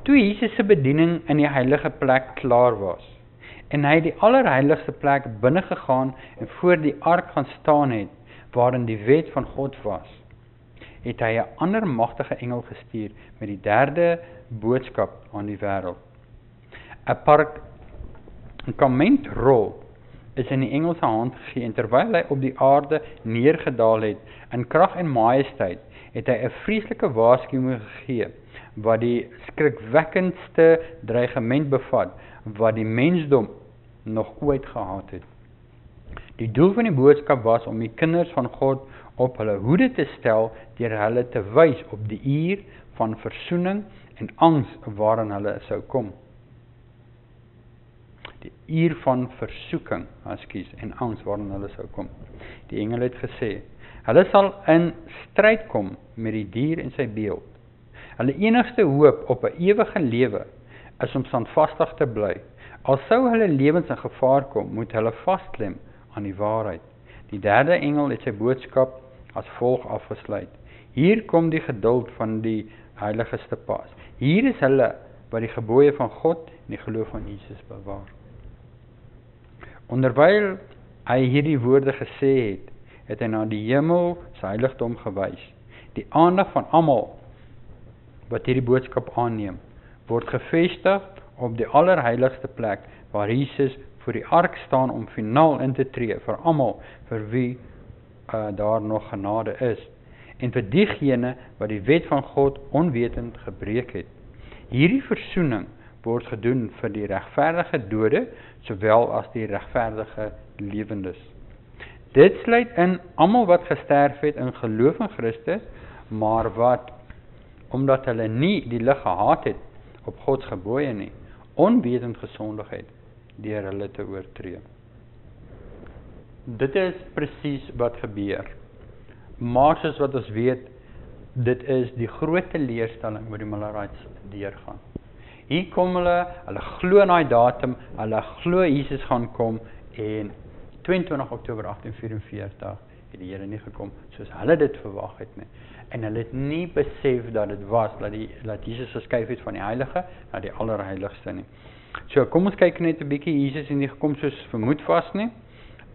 Toe Jesus se bediening in die heilige plek klaar was, en hy die allerheiligste plek binne gegaan en voor die ark gaan staan het, waarin die wet van God was, het hy 'n ander magtige engel gestuur met die derde boodskap aan die wêreld. 'n perkamentrol is in die engel se hand gegee, en terwyl hy op die aarde neergedaal het in krag en majesteit, het hy 'n vreeslike waarskuwing gegee wat die skrikwekkendste dreigement bevat wat die mensdom nog ooit gehad het. Die doel van die boodskap was om die kinders van God op hulle hoede te stel deur hulle te wys op die uur van versoening en angs waarin hulle sou kom. Die uur van versoeking, en angs waarin hulle sou kom. Die engel het gesê, hulle sal in stryd kom met die dier en sy beeld. Hulle enigste hoop op 'n ewige lewe is om standvastig te bly. Al sou hulle lewens in gevaar kom, moet hulle vasklem aan die waarheid. Die derde engel het sy boodskap as volg afgesluit. Hier kom die geduld van die heiliges te pas. Hier is hulle wat die gebooie van God en die geloof van Jesus bewaar. Onderwyl hy hierdie woorde gesê het, het hy na die hemel se heiligdom gewys. Die aandag van almal wat hierdie boodskap aanneem, word gevestig op die allerheiligste plek, waar Jesus voor die ark staan om finaal in te tree vir almal vir wie daar nog genade is, en vir diegene wat die wet van God onwetend gebreek het. Hierdie versoening word gedoen vir die regverdige dode, sowel as die regverdige lewendes. Dit sluit in almal wat gesterf het in geloof in Christus, maar wat, omdat hulle nie die lig gehaat het op Gods gebooie nie, onwetend gesondig het deur hulle te oortree. Dit is presies wat gebeur. Maar soos wat ons weet, dit is die groot leerstelling wat die Millerites deurgaan. Hier kom hulle glo in daai datum, hulle glo Jesus gaan kom, en 22 Oktober 1844 het die Here nie gekom soos hulle dit verwag het nie. En hulle het nie besef dat dit was, dat Jesus geskuif het van die heilige na die allerheiligste nie. So kom ons kyk net 'n bietjie, Jesus het nie gekom soos vermoed was nie.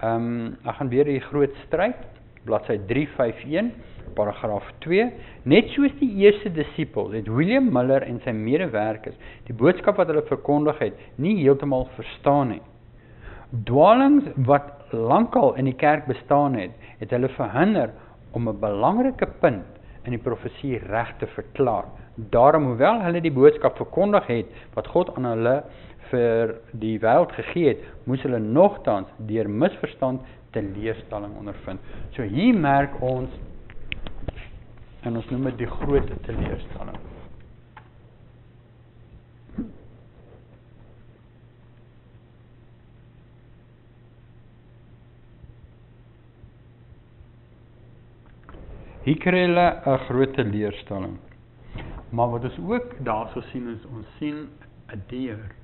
Ek gaan weer die groot stryd, bladsy 351, paragraaf 2, net soos die eerste disipels, het William Miller en sy medewerkers die boodskap wat hulle verkondig het, nie heeltemal verstaan nie. Dwalings wat lankal in die kerk bestaan het, het hulle verhinder om 'n belangrike punt in die profesie reg te verklaar. Daarom, hoewel hulle die boodskap verkondig het, wat God aan hulle vir die wêreld gegee het, moes hulle nogtans deur misverstand teleurstelling ondervind. So hier merk ons, en ons noem dit die groot teleurstelling. Hier kry hulle 'n groot teleurstelling. Maar wat ons ook daarso sien is, ons sien 'n deur.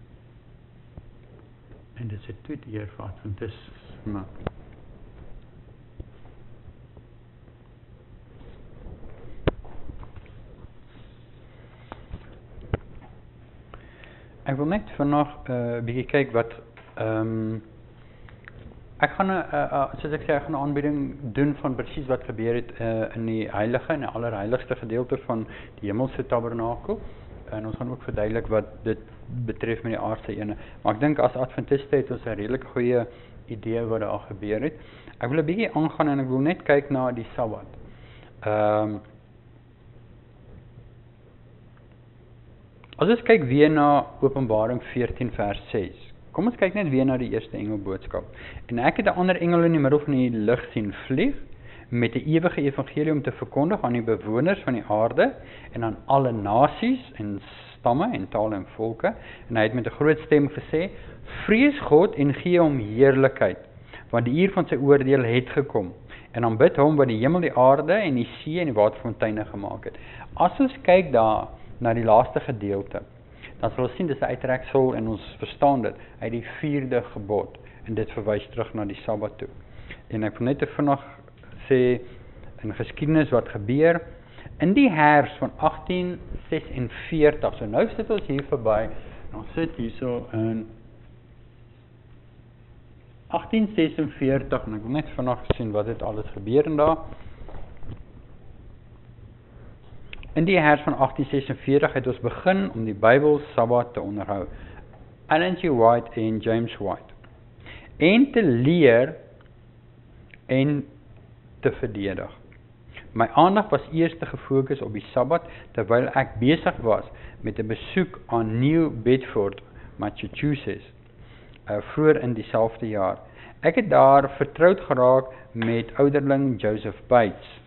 En dit is 'n tweede deur vir Adventisme. Ek wil net vandag 'n bietjie kyk wat ek gaan soos ek sê, ek gaan 'n aanbieding doen van presies wat gebeur het in die heilige en die allerheiligste gedeelte van die hemelse tabernakel. En ons gaan ook verduidelik wat dit betref met die aardse ene. Maar ek dink as Adventiste het ons 'n redelik goeie idee wat daar gebeur het. Ek wil 'n bietjie aangaan en ek wil net kyk na die Sabbat. As ons kyk weer na Openbaring 14 vers 6. Kom ons kyk net weer na die eerste engelboodskap. En ek het 'n ander engel in die middel van die lug sien vlieg met 'n ewige evangelie om te verkondig aan die bewoners van die aarde en aan alle nasies en stamme en tale en volke. En hy het met 'n groot stem gesê: "Vrees God en gee hom heerlikheid, want die uur van sy oordeel het gekom. En aanbid hom wat die hemel, die aarde en die see en die waterfonteine gemaak het." As ons kyk daar na die laaste gedeelte, dan sal ons sien dis 'n uittreksel en ons verstaan dit uit die 4de gebod en dit verwys terug na die Sabbat toe. En ek wil net vinnig sê in geskiedenis wat gebeur in die herfs van 1846. So nou sit ons hier verby. Ons sit hierso in 1846 en ek wil net vinnig sien wat het alles gebeur en daar. In die herfs van 1846 het ons begin om die Bybel Sabbat te onderhou. Ellen G. White en James White. En te leer en te verdedig. My aandag was eers gefokus op die Sabbat terwyl ek besig was met 'n besoek aan New Bedford, Massachusetts, vroeër in dieselfde jaar. Ek het daar vertroud geraak met ouderling Joseph Bates,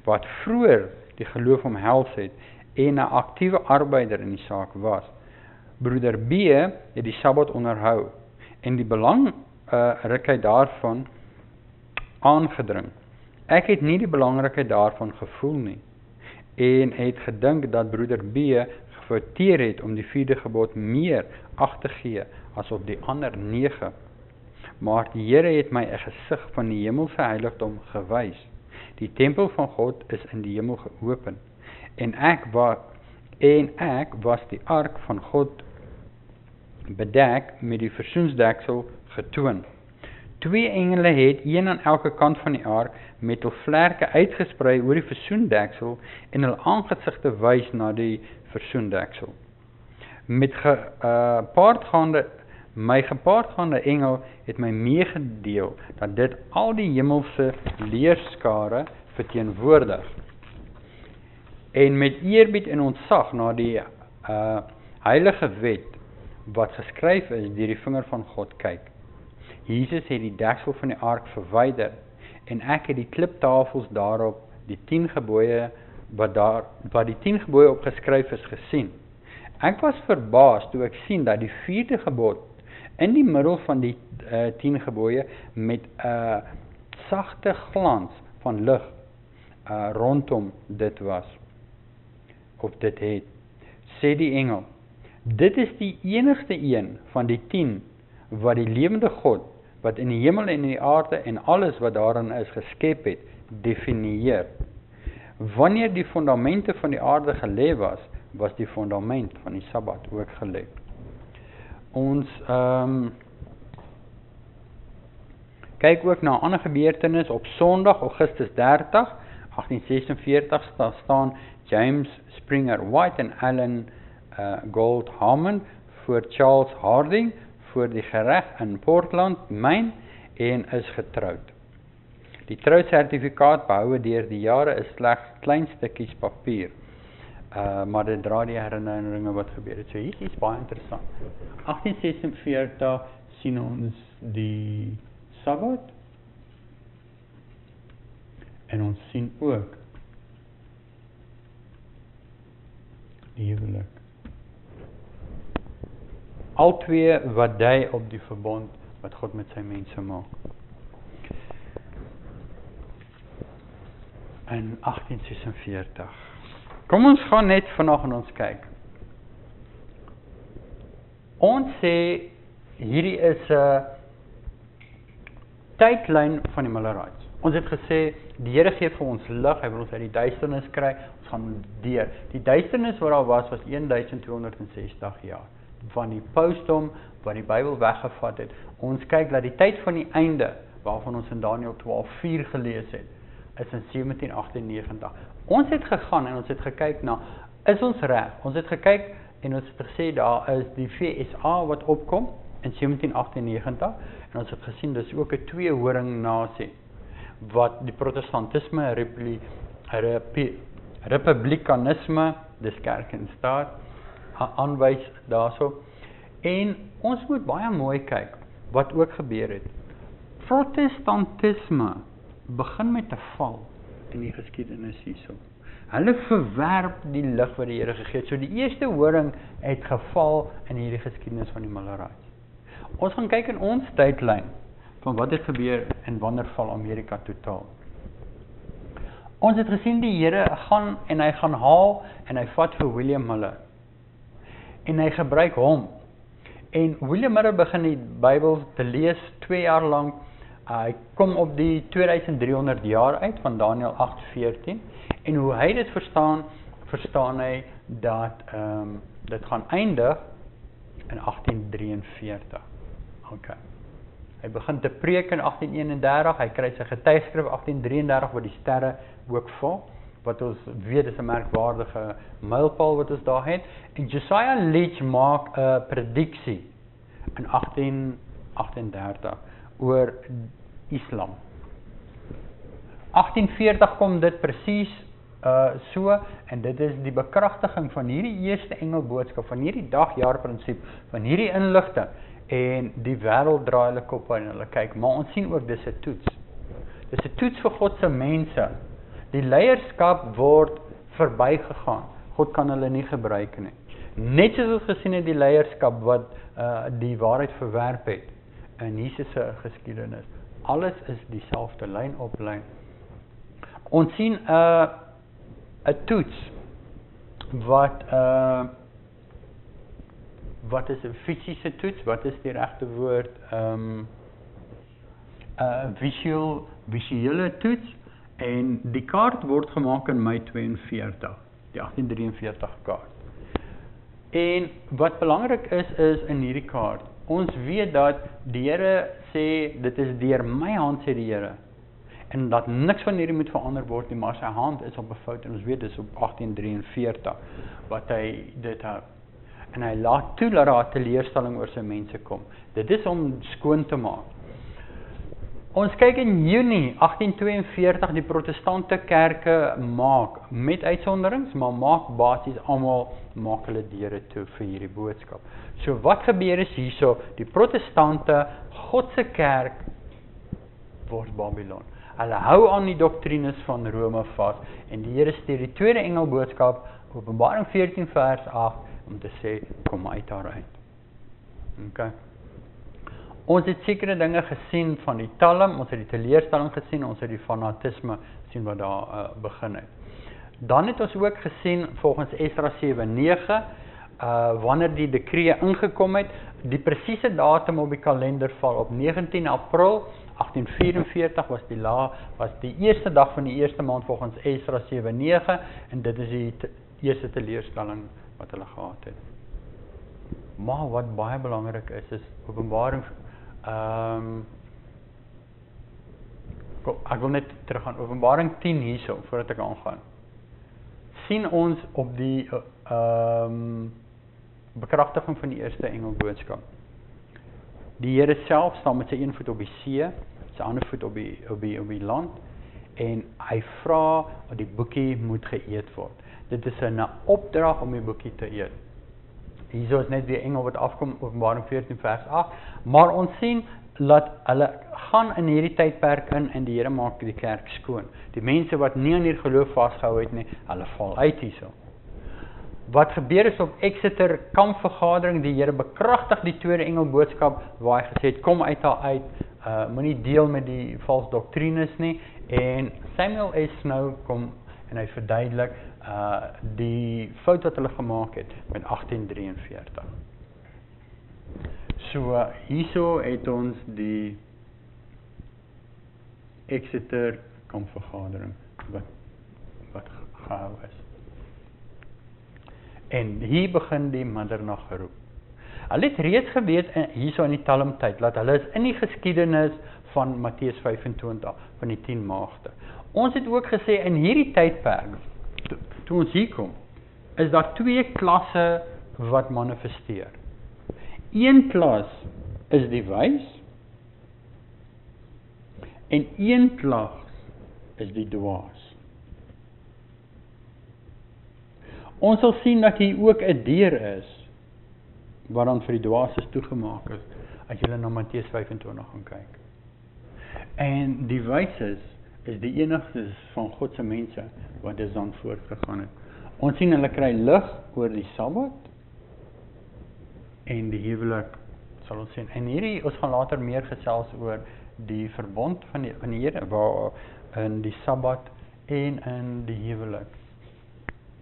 wat vroeër die geloof omhels het en 'n aktiewe arbeider in die saak was. Broeder B het die Sabbat onderhou en die belangrikheid daarvan aangedring. Ek het nie die belangrikheid daarvan gevoel nie en het gedink dat broeder B gefouteer het om die 4de gebod meer ag te gee as op die ander 9. Maar die Here het my 'n gesig van die hemelse heiligdom gewys. Die tempel van God is in die hemel geopen en ek was die ark van God bedek met die versoensdeksel getoon. 2 engele het een aan elke kant van die ark met hul vlerke uitgesprei oor die versoendeksel en hul aangesigte wys na die versoendeksel. Met my gepaardgaande engel het my meegedeel dat dit al die hemelse leerskare verteenwoordig. En met eerbied en ontzag na die heilige wet wat geskryf is deur die vinger van God kyk. Jesus het die deksel van die ark verwyder en ek het die kliptafels daarop die 10 gebooie wat die 10 gebooie op geskryf is gesien. Ek was verbaas toe ek sien dat die 4de gebod in die middel van die 10 gebooie met 'n sagte glans van lig rondom dit was, of dit het, sê die engel, dit is die enigste een van die 10 wat die lewende God, wat in die hemel en in die aarde en alles wat daarin is geskep het, definieer. Wanneer die fondamente van die aarde gelê was, was die fondament van die Sabbat ook gelê. Ons kyk ook na 'n ander gebeurtenis op Sondag, Augustus 30, 1846 staan James Springer White en Allen Gold Hammond voor Charles Harding voor die gereg in Portland, Maine en is getroud. Die trousertifikaat behoue deur die jare is slegs klein stukkies papier. Maar dit dra die herinneringe wat gebeur het. So hier is iets baie interessant. 1846 sien ons die Sabbat en ons sien ook die huwelik. Al twee wat dui op die verbond wat God met sy mense maak. In 1846. Kom ons gaan net vanaand en ons kyk. Ons sê hierdie is 'n tydlyn van die Millerites. Ons het gesê die Here gee vir ons lig, hy wil ons uit die duisternis kry. Ons gaan deur. Die duisternis wat daar was 1260 jaar. Van die pausdom wat die Bybel weggevat het. Ons kyk dat die tyd van die einde waarvan ons in Daniël 12:4 gelees het, is in 1798. Ons het gegaan en ons het gekyk na, is ons reg? Ons het gekyk en ons het gesê daar is die VSA wat opkom in 1798 en ons het gesien dis ook 'n tweehoring nasie wat die protestantisme, republikanisme, dis kerk en staat aanwys daarso. En ons moet baie mooi kyk wat ook gebeur het. Protestantisme begin met 'n val in die geskiedenis hierso. Hulle verwerp die lig wat die Here gegee het. So die eerste horing het geval in hierdie geskiedenis van die Millerites. Ons gaan kyk in ons tydlyn van wat het gebeur en wanneer val Amerika totaal. Ons het gesien die Here gaan en hy gaan haal en hy vat vir William Miller. En hy gebruik hom. En William Miller begin die Bybel te lees 2 jaar lank. Hy kom op die 2300 jaar uit van Daniël 8:14 en hoe hy dit verstaan hy dat dit gaan eindig in 1843. Okay. Hy begin te preek in 1831, hy kry sy getuigskrif 1833 wat die sterre ook val, wat ons weet is 'n merkwaardige mylpaal wat ons daar het. En Josiah Leach maak 'n prediksie in 1838 oor Islam. 1840 kom dit presies so, en dit is die bekragtiging van hierdie eerste engelboodskap, van hierdie dagjaarprinsip, van hierdie inligting, en die wêreld draai hulle kop en hulle kyk, maar ons sien ook dis 'n toets. Dis 'n toets vir God se mense. Die leierskap word verbygegaan. God kan hulle nie gebruik nie. Net soos ons gesien het die leierskap wat die waarheid verwerp het in Jesus se geskiedenis. Alles is dieselfde lyn op lyn. Ons sien 'n toets wat is 'n fisiese toets? Wat is die regte woord? Visuele toets. En die kaart word gemaak in Mei 42, die 1843 kaart. En wat belangrik is in hierdie kaart, ons weet dat die Here sê, dit is deur my hand sê die Here, en dat niks van hierdie moet verander word nie, maar sy hand is op 'n fout, en ons weet dis op 1843, wat hy dit hou. En hy laat toe dat daar 'n teleurstelling oor sy mense kom. Dit is om skoon te maak. Ons kyk in Junie 1842 die protestante kerke maak, met uitsonderings, maar maak basies almal maak hulle deure toe vir hierdie boodskap. So wat gebeur is hierso, die protestante, God se kerk word Babylon. Hulle hou aan die doktrines van Rome vas en die Here stuur die tweede engelboodskap, Openbaring 14 vers 8, om te sê kom uit daaruit. Okay. Ons het sekere dinge gesien van die talm, ons het die teleurstelling gesien, ons het die fanatisme sien wat daar begin het. Dan het ons ook gesien volgens Esdra 7:9 wanneer die dekree ingekom het, die presiese datum op die kalender val op 19 April 1844 was die eerste dag van die eerste maand volgens Esdra 7:9 en dit is die eerste teleurstelling wat hulle gehad het. Maar wat baie belangrik is Openbaring Kom, ek wil net terug aan Openbaring 10 hierso, voordat ek aangaan. Sien ons op die bekragtiging van die eerste engelboodskap. Die Here self staan met sy een voet op die see, sy ander voet op die land, en hy vra dat die boekie moet geëet word. Dit is 'n opdrag om die boekie te eet. Hierso is net die engel wat afkom, Openbaring 14 vers 8, maar ons sien dat hulle gaan in hierdie tydperk in en die Here maak die kerk skoon. Die mense wat nie aan hierdie geloof vasgehou het nie, hulle val uit hierso. Wat gebeur is op Exeter kampvergadering, die Here bekragtig die tweede engelboodskap waar hy gesê het, kom uit haar uit, moenie deel met die vals doktrines nie, en Samuel S. Snow kom en hy verduidelik die fout wat hulle gemaak het met 1843. So, hierso het ons die Exeter kampvergadering wat gehou is. En hier begin die middernag geroep. Hulle het reeds geweet hierso in die Talmtyd dat hulle is in die geskiedenis van Matteus 25 van die 10 maagde. Ons het ook gesê in hierdie tydperk, toe ons hier kom, is daar 2 klasse wat manifesteer. Een klas is die wys en een klas is die dwaas. Ons sal sien dat hier ook 'n deur is wat dan vir die dwaases toegemaak is as jy na Matteus 25 gaan kyk. En die wyses is die enigstes van God se mense wat dus dan voortgegaan het. Ons sien hulle kry lig oor die Sabbat en die huwelik, sal ons sien. En hierdie, ons gaan later meer gesels oor die verbond van die Here, waar in die Sabbat en in die huwelik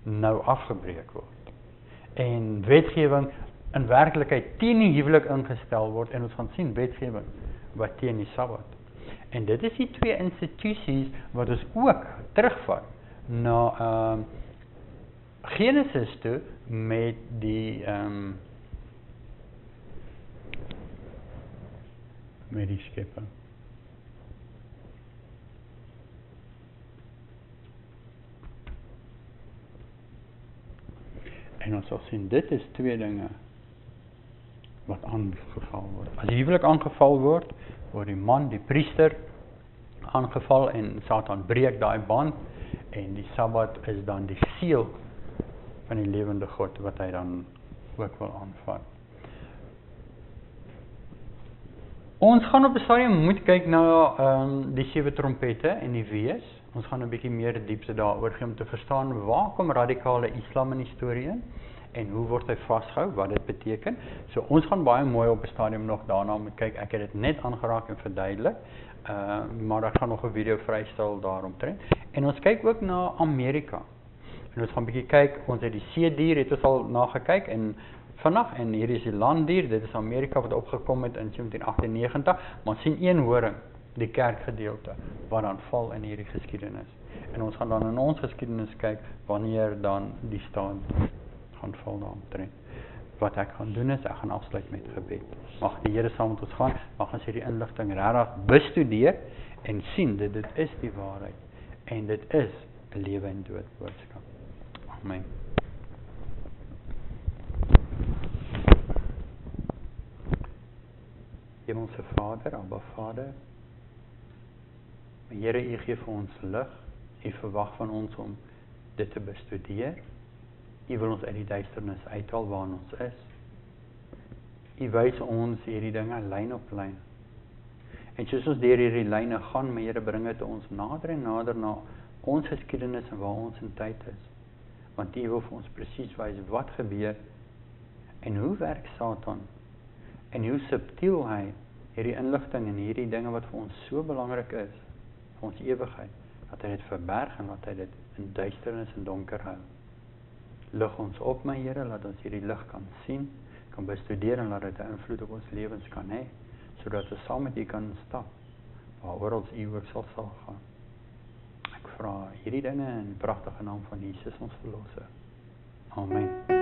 nou afgebreek word. En wetgewing in werklikheid teen die huwelik ingestel word, en ons gaan sien wetgewing wat teen die Sabbat. En dit is die 2 institusies wat ons ook terugvat na Genesis toe met die skepping. En ons sal sien, dit is 2 dinge wat aangeval word. As die huwelik aangeval word die man, die priester, aangeval en Satan breek daai band en die Sabbat is dan die seël van die lewende God wat hy dan ook wil aanvat. Ons gaan op 'n stadium moet kyk na die 7 trompette en die wees. Ons gaan 'n bietjie meer diepte daaroor gee om te verstaan waar kom radikale Islam in die storie in en hoe word hy vasgehou, wat dit beteken. So ons gaan baie mooi op 'n stadium nog daarna moet kyk. Ek het dit net aangeraak en verduidelik, maar ek gaan nog 'n video vrystel daaromtrent. En ons kyk ook na Amerika. En ons gaan 'n bietjie kyk, ons het die seedier het ons al na gekyk en vanaf, en hier is die landdier, dit is Amerika wat opgekom het in 1798, maar ons sien een horing, die kerkgedeelte, wat dan val in hierdie geskiedenis. En ons gaan dan in ons geskiedenis kyk, wanneer dan die staat gaan val daaromtrent. Wat ek gaan doen is, ek gaan afsluit met gebed. Mag die Here saam met ons gaan, mag ons hierdie inligting regtig bestudeer, en sien dat dit is die waarheid, en dit is 'n lewe en dood boodskap. Amen. Hemelse Vader, Abba Vader, Here, U gee vir ons lig, U verwag van ons om dit te bestudeer, U wil ons uit die duisternis uithaal waarin ons is, U wys ons hierdie dinge lyn op lyn, en soos ons deur hierdie lyne gaan, my Here, bring dit ons nader en nader na ons geskiedenis en waar ons in tyd is, want U wil vir ons presies wys wat gebeur, en hoe werk Satan, en hoe subtiel hy hierdie inligting en hierdie dinge wat vir ons so belangrik is, vir ons ewigheid, dat hy dit verberg en dat hy dit in duisternis en donker hou. Lig ons op, my Here, laat ons hierdie lig kan sien, kan bestudeer en laat dit 'n invloed op ons lewens kan hê, sodat ons saam met U kan stap, waaroor ons U ook sal gaan. Ek vra hierdie dinge in die pragtige naam van Jesus ons verlosser. Amen.